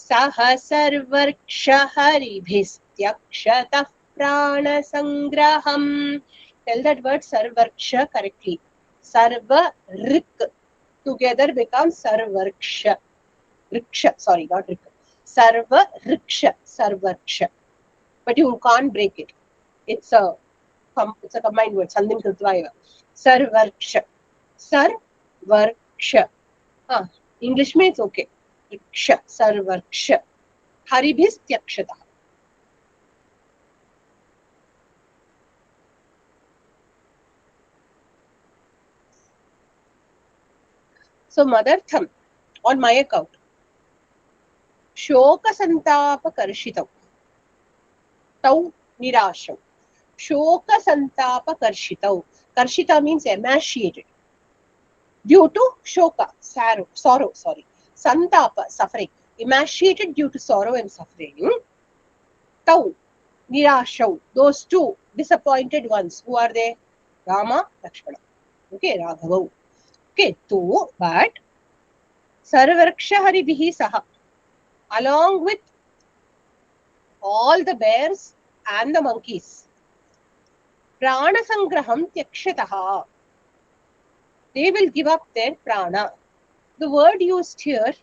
सह सर्वर्क्षहरिभिस्त्यक्षतः प्राणसङ्ग्रहम्. Tell that word sarvarksha correctly. Sarvarik together becomes sarvarksha. Riksha, sorry, not rik. Sarvariksha, sarvarksha. But you can't break it. It's a combined word. Sandhim krutva eva. Sarvarksha. Sarvarksha. English mein it's okay. Riksha, sarvarksha. Haribhis tyakshata. So, Madartham, on my account, Shoka Santapa Karshitau, Tau Nirashau. Shoka Santapa Karshitau. Karshita means emaciated. Due to Shoka, sorrow, sorry. Santapa, suffering. Emaciated due to sorrow and suffering. Tau Nirashau. Those two disappointed ones. Who are they? Rama, Lakshmana. Okay, Raghavau. Okay, two, but Sarvarksha Haribihi Saha, along with all the bears and the monkeys, Prana Sangraham Tyakshataha, they will give up their prana. The word used here,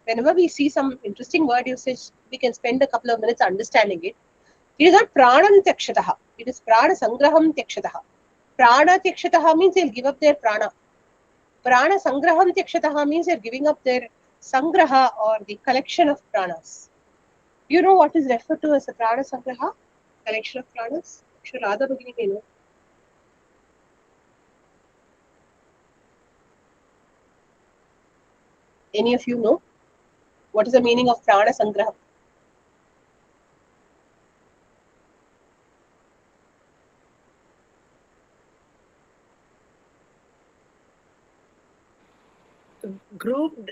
whenever we see some interesting word usage, we can spend a couple of minutes understanding it. It is not Pranam Tyakshataha, it is Prana Sangraham Tyakshataha. Prana Tyakshataha means they'll give up their prana. Prana Sangraham Tyakshataha means they're giving up their Sangraha or the collection of pranas. Do you know what is referred to as a Prana Sangraha? Collection of pranas? Sure, Radha Bhagini may know. Any of you know? What is the meaning of Prana Sangraha? Grouped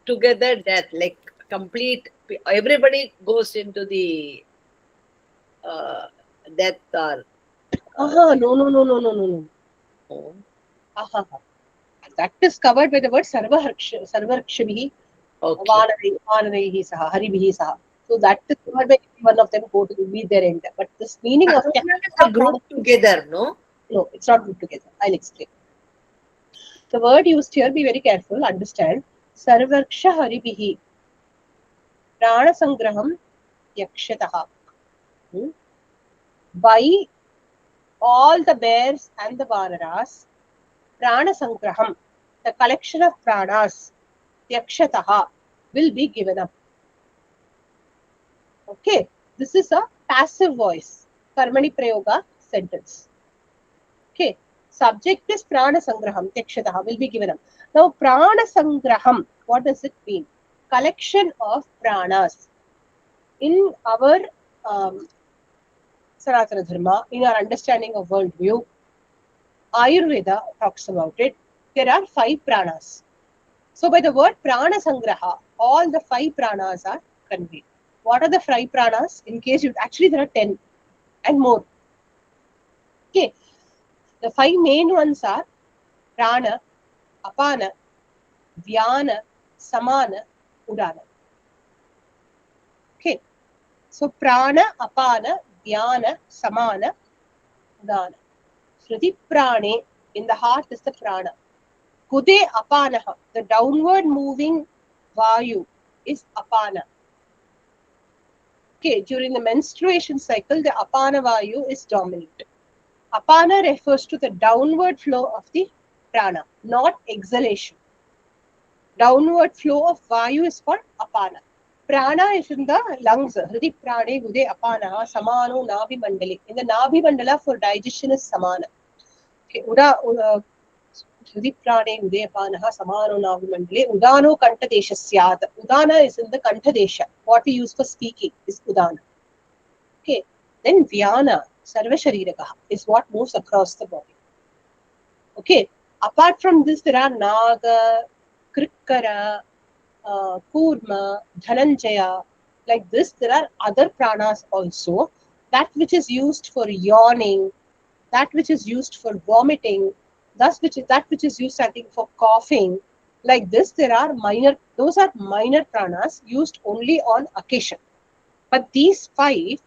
together death, like complete, everybody goes into the death or No. oh. That is covered by the word Sarvarkshavihi, Okay. Vanaraihi Saha, Haribihi Saha. So that is covered by one of them go to be their end. But this meaning of Group together, no? No, it's not grouped together. I'll explain. The word used here, be very careful, understand. Sarvarksha Haribihi, Prana Sangraham Yakshataha. By all the bears and the vanaras, Prana Sangraham, the collection of pranas, Yakshataha, will be given up. Okay, this is a passive voice, Karmani Prayoga sentence. Okay, subject is Prana Sangraham, Yakshataha, will be given up. Now, Prana Sangraham, what does it mean? Collection of pranas. In our Sanatana Dharma, in our understanding of worldview, Ayurveda talks about it. There are 5 pranas. So by the word prana sangraha, all the 5 pranas are conveyed. What are the 5 pranas? In case you actually there are 10 and more. Okay, the 5 main ones are prana, apana, vyana, samana, udana. Okay, so prana, apana, vyana, samana, udana. Shriti prane, in the heart is the prana. Kude apanaha, the downward moving vayu is apana. Okay, during the menstruation cycle, the apana vayu is dominant. Apana refers to the downward flow of the prana, not exhalation. Downward flow of vayu is called apana. Prana is in the lungs. Hridi prane gude apanaha samano nabhi mandali. In the nabhi mandala for digestion is samana. Okay, Hridi prane gude apanaha samano nabhi mandali. Udano kanta desha syat. Udana is in the kanta desha. What we use for speaking is udana. Okay, then vyana, sarva sharirakaha, is what moves across the body. Okay, Apart from this, there are Naga, Krikkara, Kurma, Dhananjaya. Like this, there are other pranas also. That which is used for yawning, that which is used for vomiting, that which is used, I think, for coughing. Like this, there are minor, those are minor pranas used only on occasion. But these five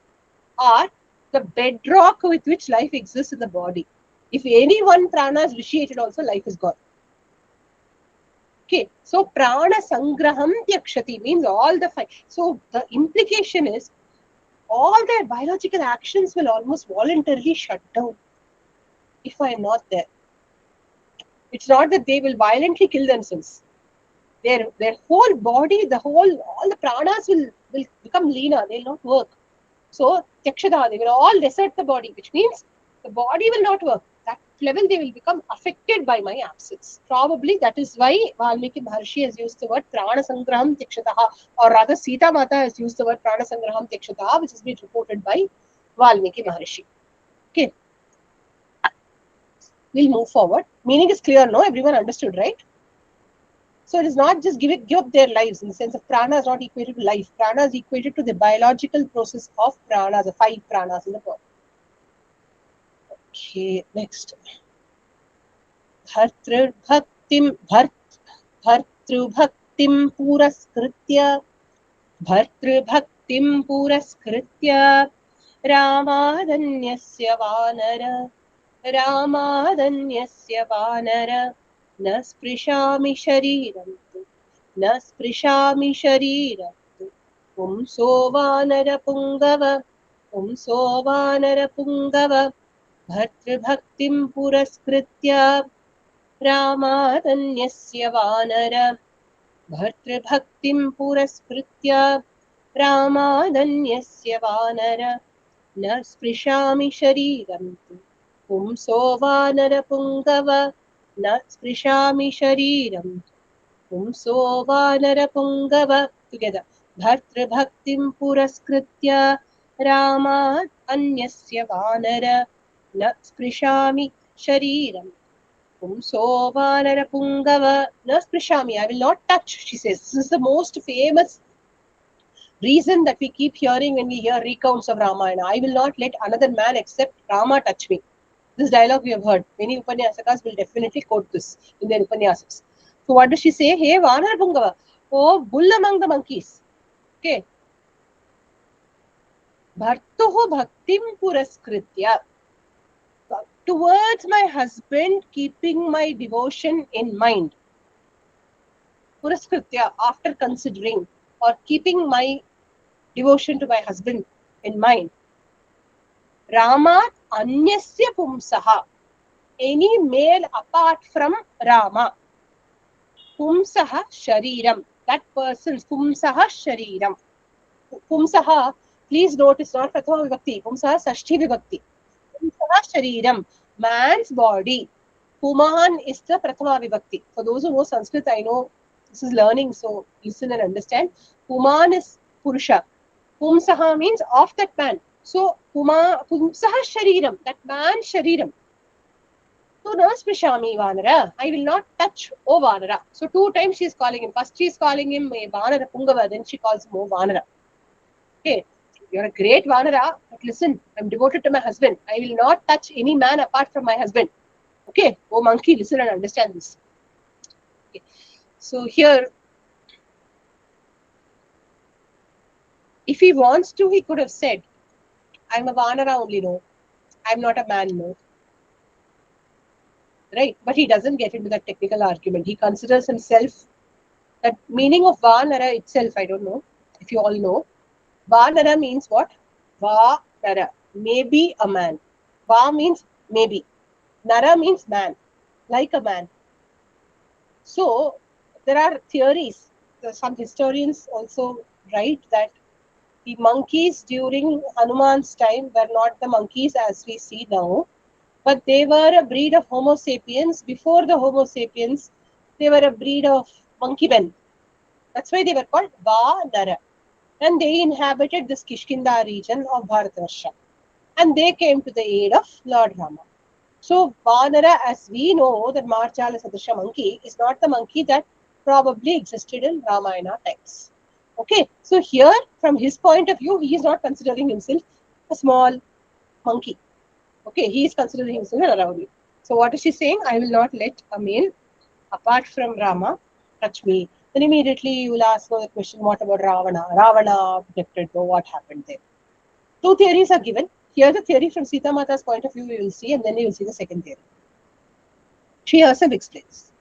are the bedrock with which life exists in the body. If any one prana is vitiated also, life is gone. Okay, so prana sangraham tyakshati means all the five. So the implication is all their biological actions will almost voluntarily shut down if I am not there. It's not that they will violently kill themselves. Their whole body, all the pranas will become leaner. They'll not work. So Yakshada, they will all desert the body, which means the body will not work. That level they will become affected by my absence. Probably that is why Valmiki Maharshi has used the word Prana Sangraham Yakshataha, or rather Sita Mata has used the word Prana Sangraham Yakshataha, which has been reported by Valmiki Maharshi. Okay. We'll move forward. Meaning is clear, no? Everyone understood, right? So it is not just give up their lives in the sense of prana is not equated to life. Prana is equated to the biological process of prana, the five pranas in the body. Okay, next. Bhartrubhaktim puraskritya Ramadanyasya vanara न स्पृशामि शरीरं तु न स्पृशामि शरीरं तु पुंसो वानरपुङ्गव भर्तृभक्तिं पुरस्कृत्य रामादन्यस्य वानर भर्तृभक्तिं पुरस्कृत्य रामादन्यस्य वानर न स्पृशामि शरीरं तु पुंसो वानरपुङ्गव न स्पृशामि शरीरं पुंसो वानरपुङ्गव together भर्तृभक्तिं पुरस्कृत्य रामात् अन्यस्य वानर न स्पृशामि शरीरं पुंसो वानरपुङ्गव न स्पृशामि. I will not touch, she says. This is the most famous reason that we keep hearing when we hear recounts of Ramayana. I will not let another man except Rama touch me. This dialogue we have heard. Many Upanyasakas will definitely quote this in their Upanyasas. So what does she say? Hey, Vanar Pungava. Oh, bull among the monkeys. Okay. Bhartuhu bhaktim puraskritya. Towards my husband, keeping my devotion in mind. Puraskritya, after considering or keeping my devotion to my husband in mind. Ramat anyasya pumsaha. Any male apart from Rama. Pumsaha shariram. That person's pumsaha shariram. Pumsaha, please note, it's not Prathama Vibhakti. Pumsaha Sashti Vibhakti. Pumsaha shariram. Man's body. Puman is the Prathama Vibhakti. For those who know Sanskrit, I know this is learning, so listen and understand. Puman is Purusha. Pumsaha means of that man. So, Pumsaha shariram. That man shariram. So, na sprishami vanara. I will not touch O vanara. So, two times she is calling him. First she is calling him vanara pungava. Then she calls him O vanara. Okay. You're a great vanara. But listen, I'm devoted to my husband. I will not touch any man apart from my husband. Okay. Oh monkey, listen and understand this. Okay. So, here, if he wants to, he could have said, I'm a vanara only, no. I'm not a man, no. Right? But he doesn't get into that technical argument. He considers himself, that meaning of Vanara itself, I don't know if you all know. Vanara means what? Va-nara, maybe a man. Va means maybe. Nara means man, like a man. So, there are theories. Some historians also write that the monkeys during Hanuman's time were not the monkeys as we see now. But they were a breed of Homo sapiens. Before the Homo sapiens, they were a breed of monkey men. That's why they were called Vanara. And they inhabited this Kishkinda region of Bharatvarsha. And they came to the aid of Lord Rama. So Vanara, as we know, that Marjala Sadrisha monkey is not the monkey that probably existed in Ramayana texts. Okay, so here, from his point of view, he is not considering himself a small monkey. Okay, he is considering himself an Aravalli. So what is she saying? I will not let a male, apart from Rama, touch me. Then immediately you will ask the question, what about Ravana? Ravana objected, though, what happened there? Two theories are given. Here the theory from Sita Mata's point of view we will see, and then you will see the second theory. She herself explains.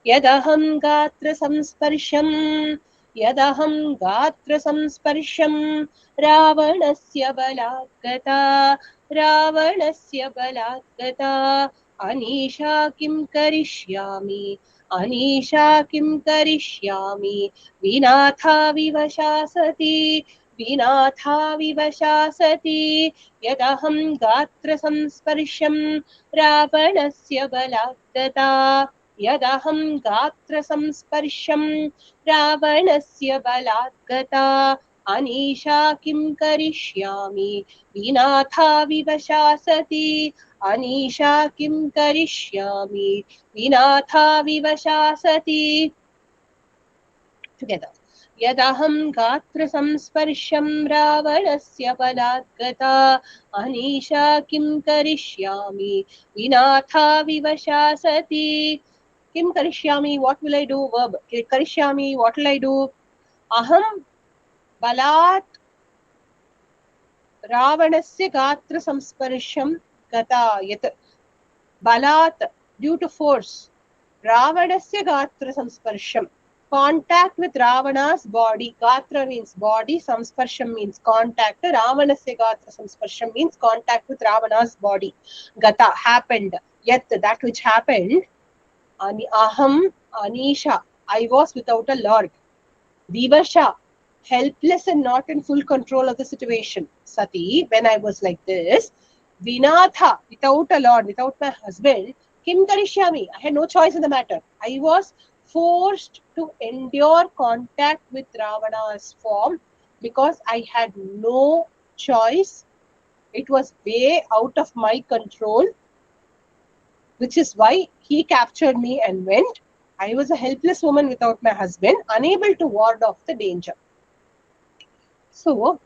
Yadaham gatra samsparsham Yadaham gatra samsparsham Ravanasya balagata Ravanasya balagata Anisha kim karishyami Anisha kim karishyami Vinatha vivashasati Vinatha vivashasati Yadaham gatra samsparsham Ravanasya balagata यदहं गात्र संस्पर्शं रावणस्य बलात् गता अनीशा किं करिष्यामि विनाथा विवशासति अनीशा किं करिष्यामि विनाथा विवशासति together यदहं गात्र संस्पर्शं रावणस्य बलात् गता अनीशा किं करिष्यामि विनाथा विवशासति Kim karishyami, what will I do? Verb. Karishyami, what will I do? Aham balat Ravanasya gatra samsparsham gata yat. Balat, due to force. Ravanasya gatra samsparsham. Contact with Ravana's body. Gatra means body. Samsparsham means contact. Ravanasya gatra samsparsham means contact with Ravana's body. Gata, happened. Yat, that which happened. Aham Anisha, I was without a lord. Vivasha, helpless and not in full control of the situation. Sati, when I was like this. Vinatha, without a lord, without my husband. Kim karishyami, I had no choice in the matter. I was forced to endure contact with Ravana's form because I had no choice. It was way out of my control, which is why he captured me and went. I was a helpless woman without my husband, unable to ward off the danger. So,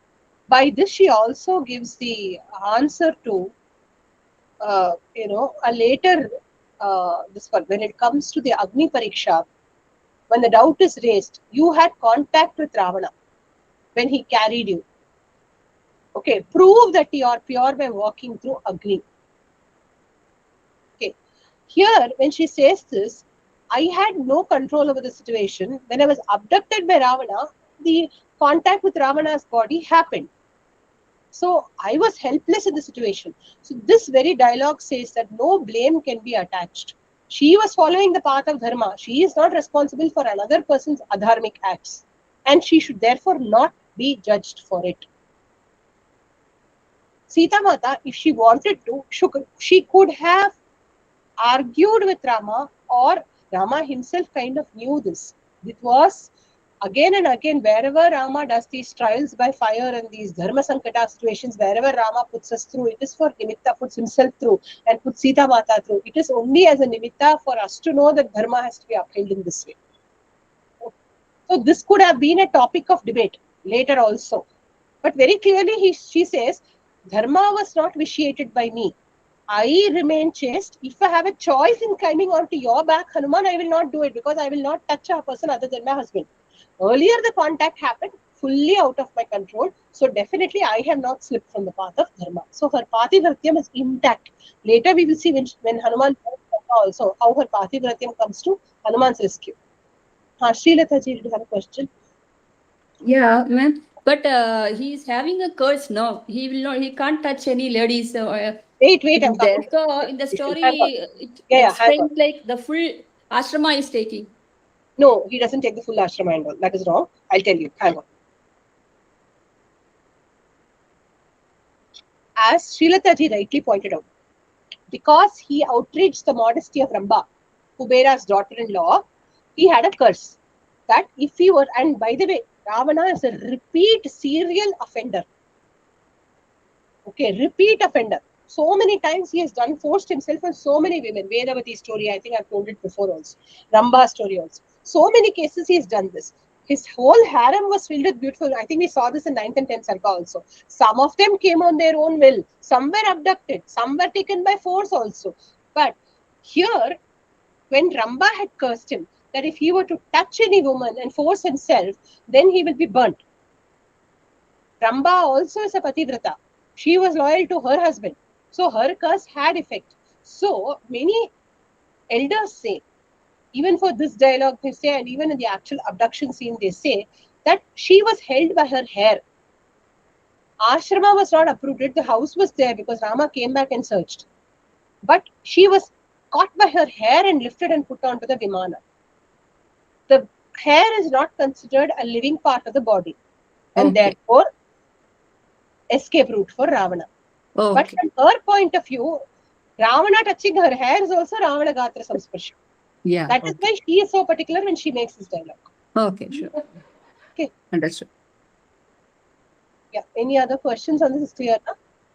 by this she also gives the answer to, a later, this one, when it comes to the Agni Pariksha, when the doubt is raised, you had contact with Ravana when he carried you. Okay, prove that you are pure by walking through Agni. Here, when she says this, I had no control over the situation. When I was abducted by Ravana, the contact with Ravana's body happened. So I was helpless in the situation. So this very dialogue says that no blame can be attached. She was following the path of dharma. She is not responsible for another person's adharmic acts. And she should therefore not be judged for it. Sita Mata, if she wanted to, she could have argued with Rama, or Rama himself kind of knew this. It was again and again, wherever Rama does these trials by fire and these dharma sankata situations, wherever Rama puts us through, it is for nimitta, puts himself through and puts Sita Mata through. It is only as a nimitta for us to know that dharma has to be upheld in this way. So this could have been a topic of debate later also. But very clearly she says, dharma was not vitiated by me. I remain chaste. If I have a choice in climbing onto your back, Hanuman, I will not do it because I will not touch a person other than my husband. Earlier, the contact happened fully out of my control. So definitely, I have not slipped from the path of dharma. So her Pathivratyam is intact. Later, we will see when Hanuman also how her Pathivratyam comes to Hanuman's rescue. Srilata ji, did you have a question? Yeah, ma'am. But he is having a curse now. He will not. He can't touch any ladies. Wait, I'm there. coming. So in the story, Hang on. it Yeah, hang explains on. like the full ashrama is taking. No, he doesn't take the full ashrama and all. That is wrong. I'll tell you. Hang on. As Srilata ji rightly pointed out, because he outraged the modesty of Ramba, Kubera's daughter-in-law, he had a curse that if he were, and by the way, Ravana is a repeat serial offender. Okay, repeat offender. So many times he has forced himself on so many women. Vedavati story, I think I've told it before also. Ramba story also. So many cases he has done this. His whole harem was filled with beautiful. I think we saw this in 9th and 10th Sarga also. Some of them came on their own will. Some were abducted. Some were taken by force also. But here, when Ramba had cursed him, that if he were to touch any woman and force himself, then he will be burnt. Ramba also is a pativrata. She was loyal to her husband. So her curse had effect. So many elders say, even for this dialogue they say, and even in the actual abduction scene they say, that she was held by her hair. Ashrama was not uprooted. The house was there because Rama came back and searched. But she was caught by her hair and lifted and put onto the Vimana. The hair is not considered a living part of the body. And therefore, escape route for Ravana. But from her point of view, Ravana touching her hair is also Ravana Gatra Samsparsha. Yeah. That is why she is so particular when she makes this dialogue. Okay, sure. Okay. Understood. Yeah. Any other questions on this? Is clear?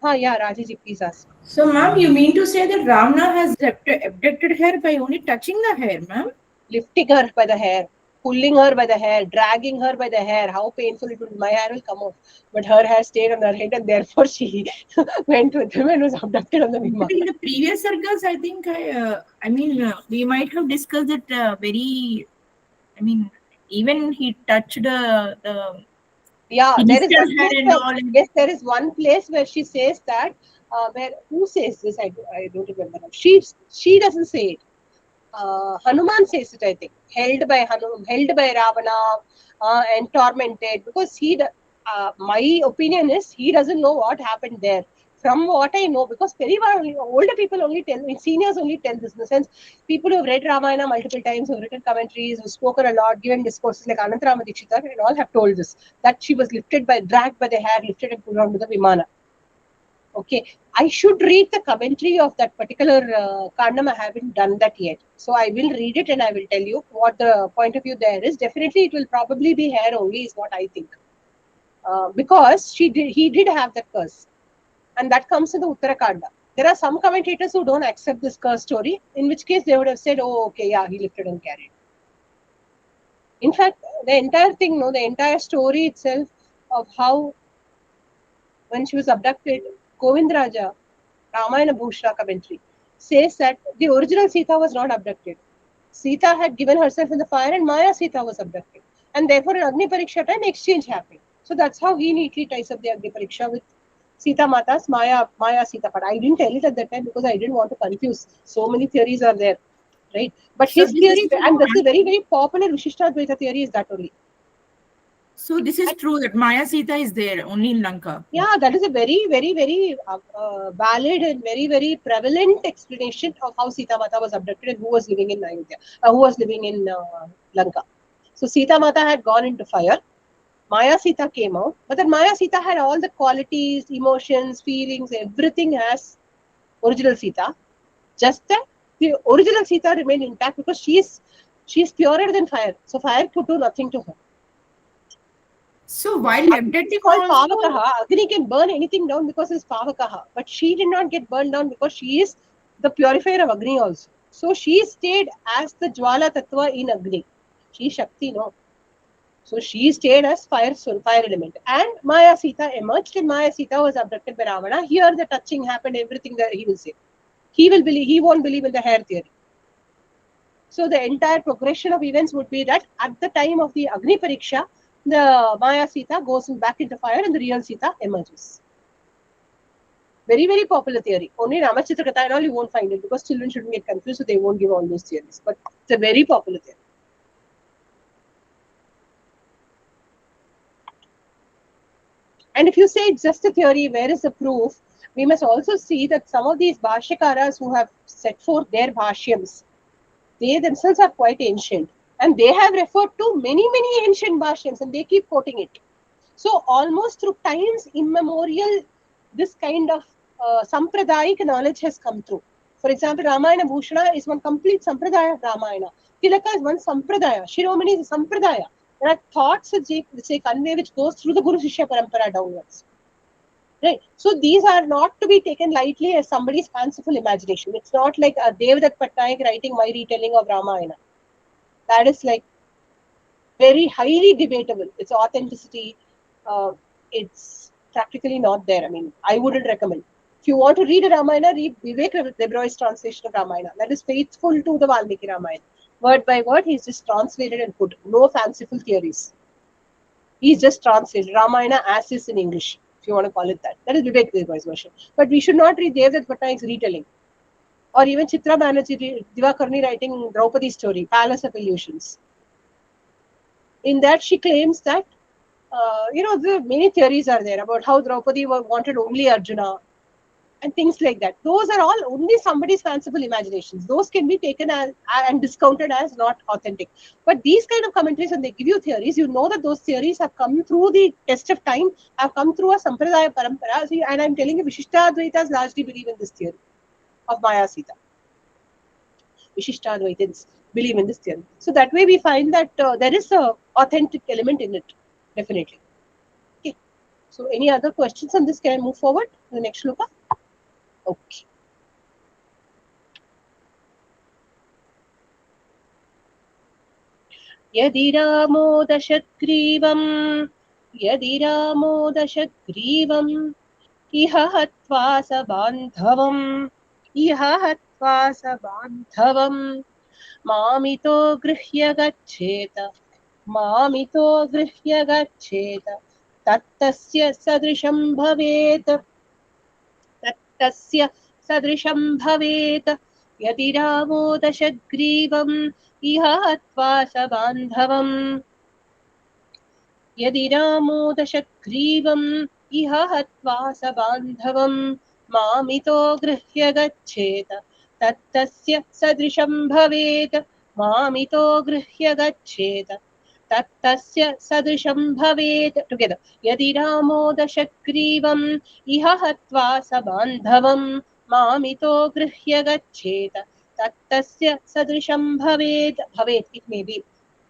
Yeah, Rajaji, please ask. So, ma'am, you mean to say that Ravana has abducted her by only touching the hair, ma'am? Lifting her by the hair, pulling her by the hair, dragging her by the hair. How painful it would be. My hair will come off. But her hair stayed on her head and therefore she went with him and was abducted on the Vimana. In the previous circles, I think, we might have discussed it even he touched the yeah, there is one place where, yes, there is one place where she says that, who says this? I don't remember now. She doesn't say it. Hanuman says it, I think. Held by Ravana and tormented, because my opinion is he doesn't know what happened there. From what I know, because older people only tell, seniors only tell this, in the sense, people who have read Ramayana multiple times, who have written commentaries, who have spoken a lot, given discourses like Anantarama Dikshita and all have told this, that she was dragged by the hair, lifted and pulled onto the Vimana. Okay, I should read the commentary of that particular Kandam. I haven't done that yet. So I will read it and I will tell you what the point of view there is. Definitely it will probably be hair only is what I think. Because he did have that curse. And that comes in the Uttarakanda. There are some commentators who don't accept this curse story, in which case they would have said, oh, okay, yeah, he lifted and carried. In fact, the entire thing, the entire story itself of how when she was abducted, Govind Raja, Ramayana Bhushra commentary, says that the original Sita was not abducted. Sita had given herself in the fire and Maya Sita was abducted. And therefore in Agni Pariksha time, exchange happened. So that's how he neatly ties up the Agni Pariksha with Sita Mata's Maya Sita. But I didn't tell it at that time because I didn't want to confuse. So many theories are there, right? But so his theory, and that's a very, very popular Vishishtadvaita theory, is that only. So this is true that Maya Sita is there only in Lanka. Yeah, that is a very, very, very valid and very, very prevalent explanation of how Sita Mata was abducted and who was living in Ayodhya, who was living in Lanka. So Sita Mata had gone into fire. Maya Sita came out, but then Maya Sita had all the qualities, emotions, feelings, everything as original Sita. Just that the original Sita remained intact because she is purer than fire. So fire could do nothing to her. So while abducting Pavakaha, Agni can burn anything down because it's Pavakaha. But she did not get burned down because she is the purifier of Agni also. So she stayed as the Jwala Tattva in Agni. She is Shakti, no. So she stayed as fire element. And Maya Sita emerged and Maya Sita was abducted by Ravana. Here the touching happened, everything that he will say. He won't believe in the hair theory. So the entire progression of events would be that at the time of the Agni Pariksha, the Maya Sita goes back into fire and the real Sita emerges. Very, very popular theory. Only Ramachitra Katha and all you won't find it because children shouldn't get confused, so they won't give all those theories. But it's a very popular theory. And if you say it's just a theory, where is the proof? We must also see that some of these Bhashyakaras who have set forth their Bhashyams, they themselves are quite ancient. And they have referred to many, many ancient Bhashyams and they keep quoting it. So almost through times immemorial, this kind of Sampradayic knowledge has come through. For example, Ramayana Bhushana is one complete Sampradaya of Ramayana. Tilaka is one Sampradaya. Shiromani is a Sampradaya. There are thoughts which they convey which goes through the Guru Shishya Parampara downwards. Right. So these are not to be taken lightly as somebody's fanciful imagination. It's not like a Devdutt Patnaik writing my retelling of Ramayana. That is like very highly debatable. Its authenticity, it's practically not there. I mean, I wouldn't recommend. If you want to read a Ramayana, read Vivek Debreuil's translation of Ramayana. That is faithful to the Valmiki Ramayana. Word by word, he's just translated and put. No fanciful theories. He's just translated Ramayana as is in English, if you want to call it that. That is Vivek Debreuil's version. But we should not read Devdutt Patnaik's retelling. Or even Chitra Banerjee, Divakarni writing Draupadi's story, Palace of Illusions. In that, she claims that, the many theories are there about how Draupadi wanted only Arjuna and things like that. Those are all only somebody's fanciful imaginations. Those can be taken as and discounted as not authentic. But these kind of commentaries, when they give you theories, you know that those theories have come through the test of time, have come through a Sampradaya Parampara. And I'm telling you, Vishishtadvaitas largely believe in this theory of Maya Sita. Vishishtadvaitins believe in this theory. So that way we find that there is a authentic element in it, definitely. Okay. So any other questions on this? Can I move forward to the next shloka? Okay. यदि रामो दशग्रीवम् इह हत्वा स बान्धवम् मामितो गृह्य गच्छेत तत्तस्य सदृशं भवेत् यदि रामो दशग्रीवम् इह हत्वा स बान्धवम् मामितो गृह्य गच्छेत तत्तस्य सदृशं भवेत् together यदि रामो दशग्रीवम् इह हत्वा स बान्धवम् मामितो गृह्य गच्छेत तत्तस्य सदृशं भवेत् it may be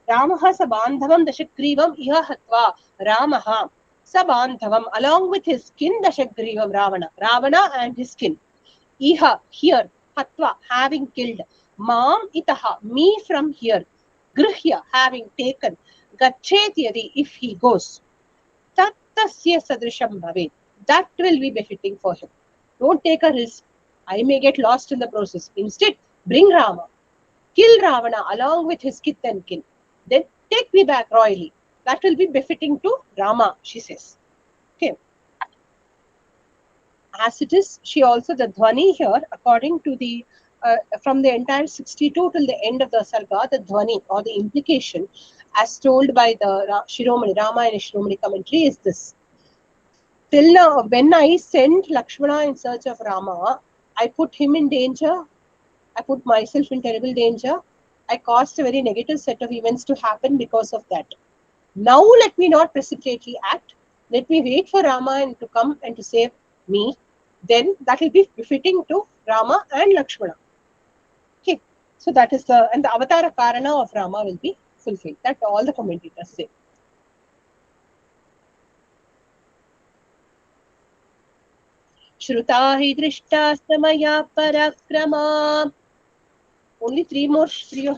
Ramah Sabandhavam Dashagrivam Iha Hatva Ramaha Sabandhavam along with his skin Dashagrivam Ravana and his skin Iha here Hatva having killed Mam Itaha me from here Grihya having taken Gachet Yadi if he goes Tattasya Sadrisham Bhavet that will be befitting for him. Don't take a risk. I may get lost in the process. Instead, bring Rama. Kill Ravana along with his kith and kin. Then take me back royally. That will be befitting to Rama, she says. Okay. As it is, she also, the Dhwani here, according to the, from the entire 62 till the end of the Sarga, the Dhwani or the implication as told by the Shiromani, Ramayana Shiromani commentary is this. Till now, when I sent Lakshmana in search of Rama, I put him in danger. I put myself in terrible danger. I caused a very negative set of events to happen because of that. Now let me not precipitately act. Let me wait for Rama to come and to save me. Then that will be befitting to Rama and Lakshmana. Okay. So that is and the avatara karana of Rama will be fulfilled. That all the commentators say. Shruta hi drishta samaya parakrama. Only three or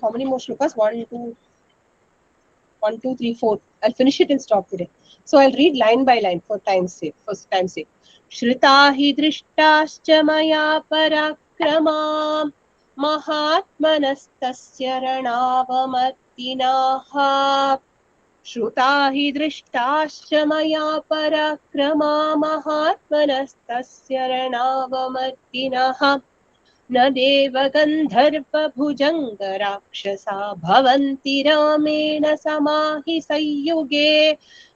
how many more shlokas? 1, 2, 3, 4. I'll finish it and stop today. So I'll read line by line for time's sake. Shrita hi drishtascha maya parakrama mahatmanastasya ranavamartinaha. Shruta hi drishtascha maya parakrama mahatmanastasya ranavamartinaha. न देवगन्धर्वभुजङ्गराक्षसा भवन्ति रामेण समाहि संयुगे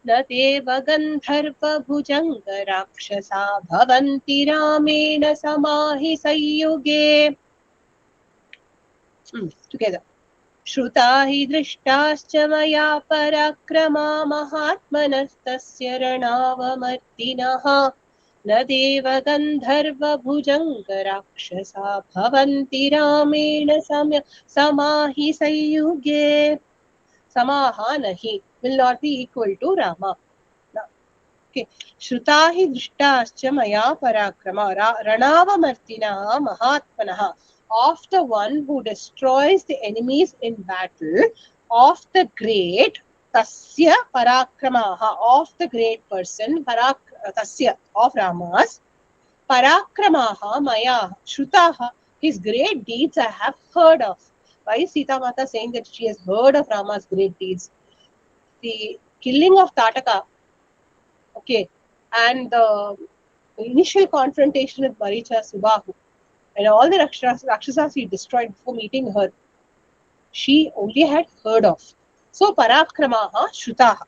न देवगन्धर्वभुजङ्गराक्षसा भवन्ति रामेण समाहि संयुगे together श्रुता हि दृष्टाश्च मया पराक्रमा महात्मनस्तस्य रणवमर्दिनः न देवगन्धर्वभुजङ्गराक्षसा भवन्ति रामेण समाहि संयुगे. Samaha nahi will not be equal to Rama. Okay. Shrutahi drishtascha maya parakrama ranavamartina mahatmanaha. Of the one who destroys the enemies in battle, of the great tasya parakramaha, of the great person, tasya, of Rama's, parakramaha maya shrutaha, his great deeds I have heard of. Why is Sita Mata saying that she has heard of Rama's great deeds? The killing of Tataka, okay, and the initial confrontation with Maricha Subahu, and all the Rakshasas he destroyed before meeting her, she only had heard of. So, parakramaha shrutaha.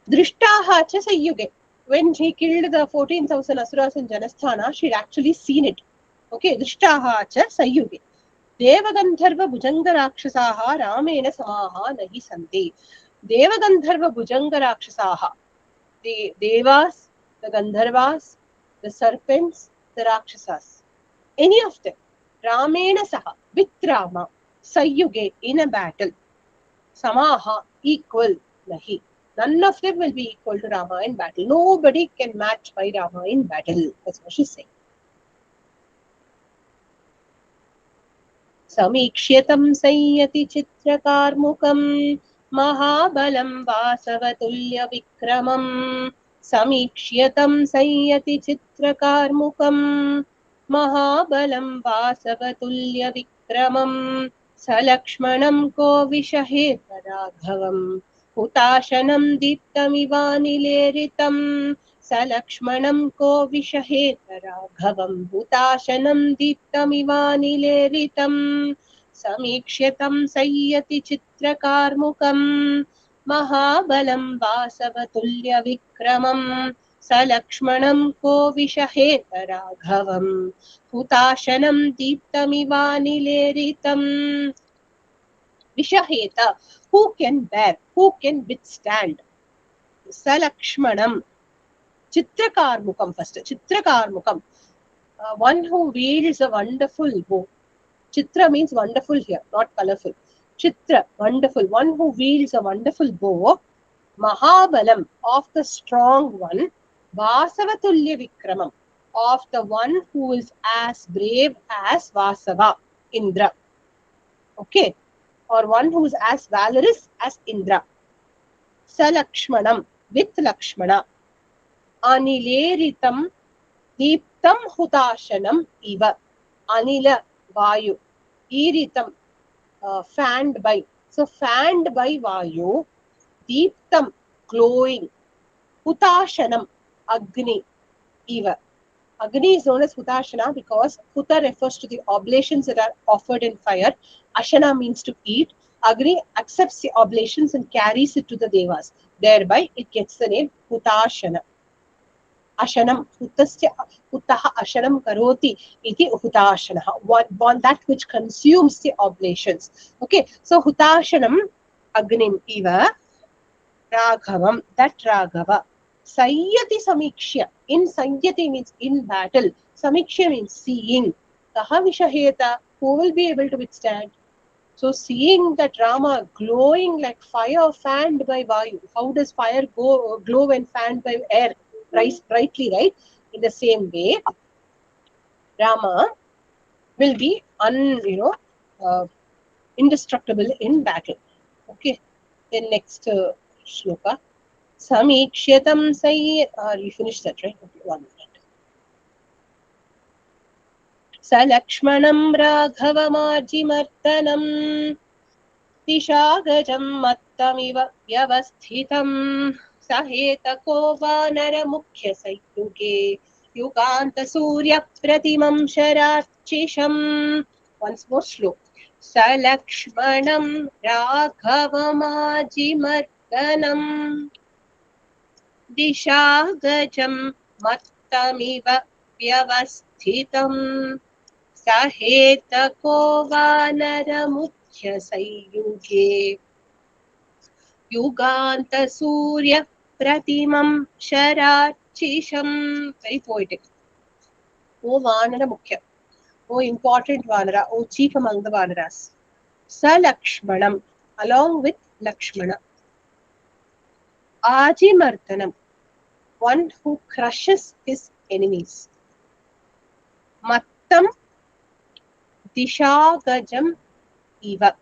Drishtaha cha sayyuge. When he killed the 14,000 asuras in Janasthana, she'd actually seen it. Okay, drishtaha cha sayyuge. Devagandharva bhujanga rakshasaha ramena samaha nahi sante. Devagandharva bhujanga rakshasaha. The devas, the gandharvas, the serpents, the rakshasas. Any of them. Ramena saha, with Rama, sayyuge, in a battle. Samaha, equal, nahi. None of them will be equal to Rama in battle. Nobody can match by Rama in battle. That's what she's saying. Samikshyatam sayyati chitrakarmukam महाबलं वासवतुल्य विक्रमं समीक्ष्यतं संयति चित्रकार्मुकं महाबलं वासवतुल्य विक्रमं सलक्ष्मणं को विषहेत राघवं हुताशनं दीप्तमिवानिलेरितं सलक्ष्मणं को विषहेत राघवं हुताशनं दीप्तमिवानिलेरितं समीक्ष्यतं संयति चित्रकार्मुकं महाबलं वासवतुल्य विक्रमं सलक्ष्मणं को विषहेत राघवं हुताशनं दीप्तमिवानिलेरितं विषहेत, who can bear, who can withstand. Salakshmanam, Chitrakarmukam first. Chitrakarmukam, one who wields a wonderful bow. Chitra means wonderful here, not colorful. Chitra, wonderful, one who wields a wonderful bow. Mahabalam, of the strong one. Vasavatulya Vikramam, of the one who is as brave as Vasava, Indra. Okay, or one who is as valorous as Indra. Salakshmanam, with Lakshmana. Anileritam, Deeptam Hutashanam Iva. Anila, Vayu. Iritam, fanned by. So, fanned by Vayu. Deeptam, glowing. Hutashanam, Agni, Iva. Agni is known as Hutashana because Huta refers to the oblations that are offered in fire. Ashana means to eat. Agni accepts the oblations and carries it to the Devas. Thereby, it gets the name Hutashana. Ashanam, Hutasya, Hutaha Ashanam Karoti, iti Hutashana. One that which consumes the oblations. Okay, so Hutashanam, Agnim Iva, Raghavam, that Raghava. Sayyati Samikshya. In Sayyati means in battle. Samikshya means seeing. Kaha Vishaheta, who will be able to withstand? So seeing that Rama glowing like fire fanned by Vayu. How does fire glow when fanned by air? Brightly, right? In the same way, Rama will be indestructible in battle. Okay. Then next shloka. Samikshyatam say. You finished that, right? Okay, 1 minute. Salakshmanam Raghavamajimartanam Dishagajam Mattamiva Vyavasthitam Sahetako Vanara Mukhya Sayyuge Yuganta Surya Pratimam Sharachisham. Once more slow. Salakshmanam Raghavamajimartanam Dishagajam Mattamiva Vyavasthitam Sahetako Vanara Mukhya Sayyuge Yuganta Surya Pratimam Sharachisham. Very poetic. O Vanara Mukhya, O important Vanara, O chief among the Vanaras. Sa Lakshmanam, along with Lakshmana. Ajimartanam, one who crushes his enemies. Mattam dishagajam eva.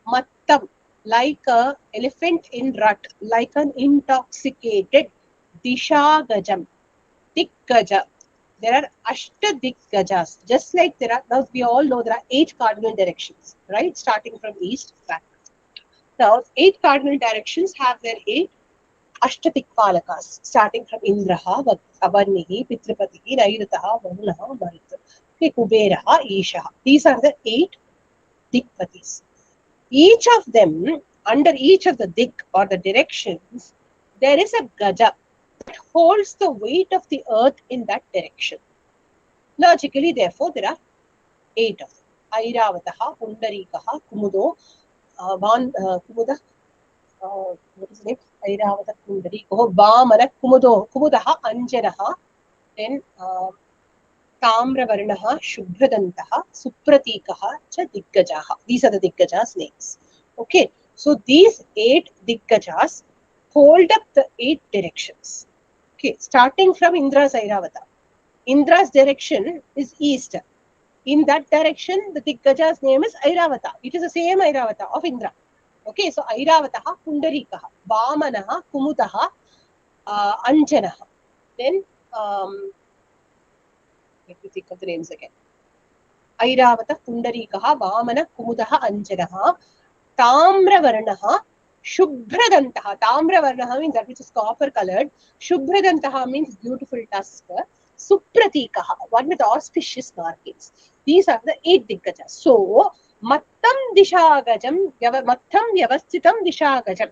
Mattam, like a elephant in rut, like an intoxicated dishagajam. Dikgaja. There are Ashta Dikgajas. Just like there are, now we all know there are 8 cardinal directions, right? Starting from east back. Now, 8 cardinal directions have their 8 Ashtatikpalakas, starting from Indraha, Abarnihi, Pitrapatihi, Nairataha, Varunaha, Marita, Kuberaha, Ishaha. These are the 8 Dikpatis. Each of them, under each of the Dik or the directions, there is a Gaja that holds the weight of the earth in that direction. Logically, therefore, there are 8 of them. Airavataha, Pundarikaha, Kumudo, Kumuda, what is the name? Airavata Pundariko, Vamana, Kumudo, Kumudaha, Anjanaha, then Tamravarnaha, Shubhradantaha, Supratikaha, Cha Dikgajaha. These are the Dikgajas' names. Okay, so these 8 Dikgajas hold up the 8 directions. Okay, starting from Indra's Airavata. Indra's direction is east. In that direction, the Dikgaja's name is Airavata. It is the same Airavata of Indra. Okay, so Airavataha, Pundarikaha, Vamanaha, Kumudaha, Anjanaha. Then, let me think of the names again. Airavata, Pundarikaha, Vamana, Kumudaha, Anjanaha, Tamravarnaha, Shubhradantaha. Tamravarnaha means that which is copper colored. Shubhradantaha means beautiful tusk. Supratikaha, one with auspicious markings. These are the 8 Dikgajas. So, Mattam Dishagajam, Mattam Vyavasthitam Dishagajam.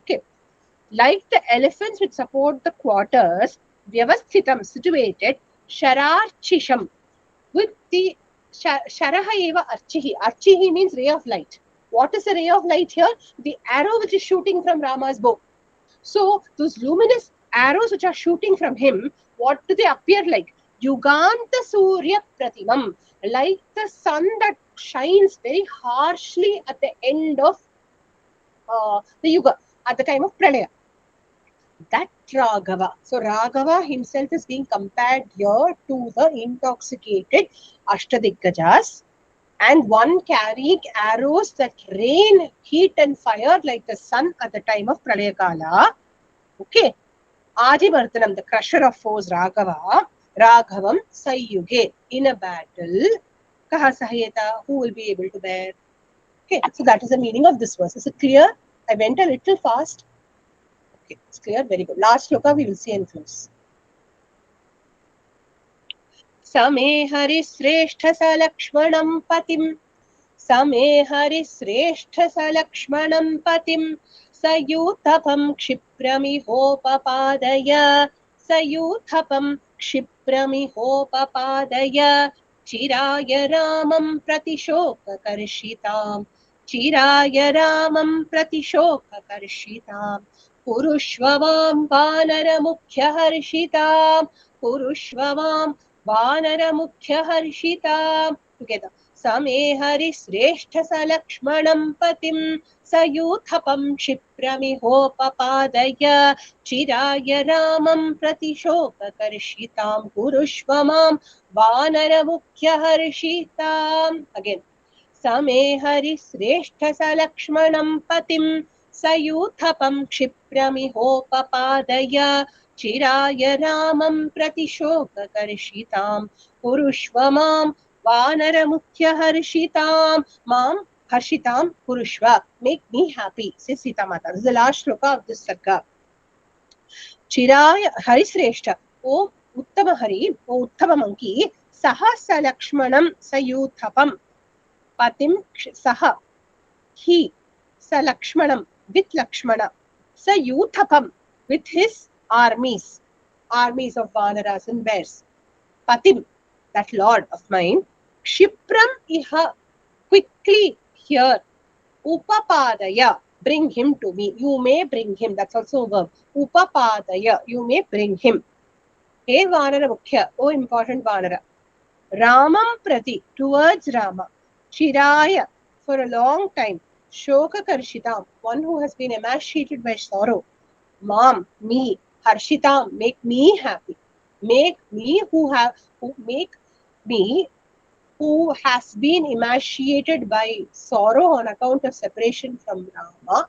Okay. Like the elephants which support the quarters, Vyavasthitam, situated, Shararchisham, with the Sharaha eva Archihi. Archihi means ray of light. What is the ray of light here? The arrow which is shooting from Rama's bow. So, those luminous arrows which are shooting from him, what do they appear like? Yuganta Surya Pratimam, like the sun that shines very harshly at the end of the Yuga, at the time of Pralaya. That Raghava. So, Raghava himself is being compared here to the intoxicated Ashtadikgajas, and one carrying arrows that rain heat and fire like the sun at the time of Pralaya Kala. Okay. Adivartanam, the crusher of foes, Raghava, Raghavam Sayuge, in a battle, Kaha Sahayata, who will be able to bear? Okay, so that is the meaning of this verse. Is it clear? I went a little fast. Okay, it's clear. Very good. Last shloka we will see and close. Same Harisreshta Salakshmanam Patim. Same Harisreshta Salakshmanam Patim. Sayuthapam Kshipramihopapadaya. Sayuthapam Kshipramihopapadaya. Chiraya Ramam Pratishoka Karshitam. Chiraya Ramam Pratishoka Karshitam. Purushvavam Vanara Mukhya Harshitam. Purushvavam Vanara Mukhya Harshitam. Together. Same Harisreshta Salakshmanam Patim. Sayuthapam Kshipramihopapadaya. Chiraya Ramam Pratishoka Karshitam. Purushvamam Vanara Mukhya Harshitam. Again. Same Harisreshta Salakshmanam Patim. Sayuthapam Kshipramihopapadaya. Chiraya Ramam Pratishoka Karshitam. Purushvamam Vanara Mukhya Harshitam. Mam Harshitam Purushva. Make me happy, says Sita Mata. This is the last shloka of this Sarga. Chiraya Harisreshta. O Uttama Hari, O Uttama Monkey. Saha Salakshmanam Sayuthapam. Patim Saha. He. Salakshmanam. With Lakshmana. Sayuthapam. With his armies. Armies of Vanaras and bears. Patim. That Lord of mine. Kshipram iha. Quickly here. Upapadaya. Bring him to me. You may bring him. That's also a verb. Upapadaya. You may bring him. Hey Vanara Mukhya. Oh important Vanara. Ramam Prati. Towards Rama. Chiraya. For a long time. Shoka Karshitam. One who has been emaciated by sorrow. Mam. Me. Harshitam, make me happy. Make me who has been emaciated by sorrow on account of separation from Rama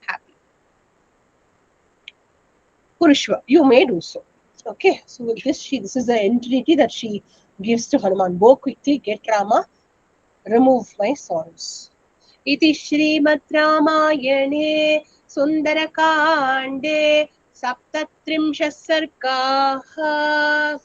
happy. Purishva, you may do so. Okay, so with this, this is the entreaty that she gives to Hanuman. Go quickly, get Rama, remove my sorrows. Iti Shrimad Ramayane Sundara Kande Saptatrimsha Sargaha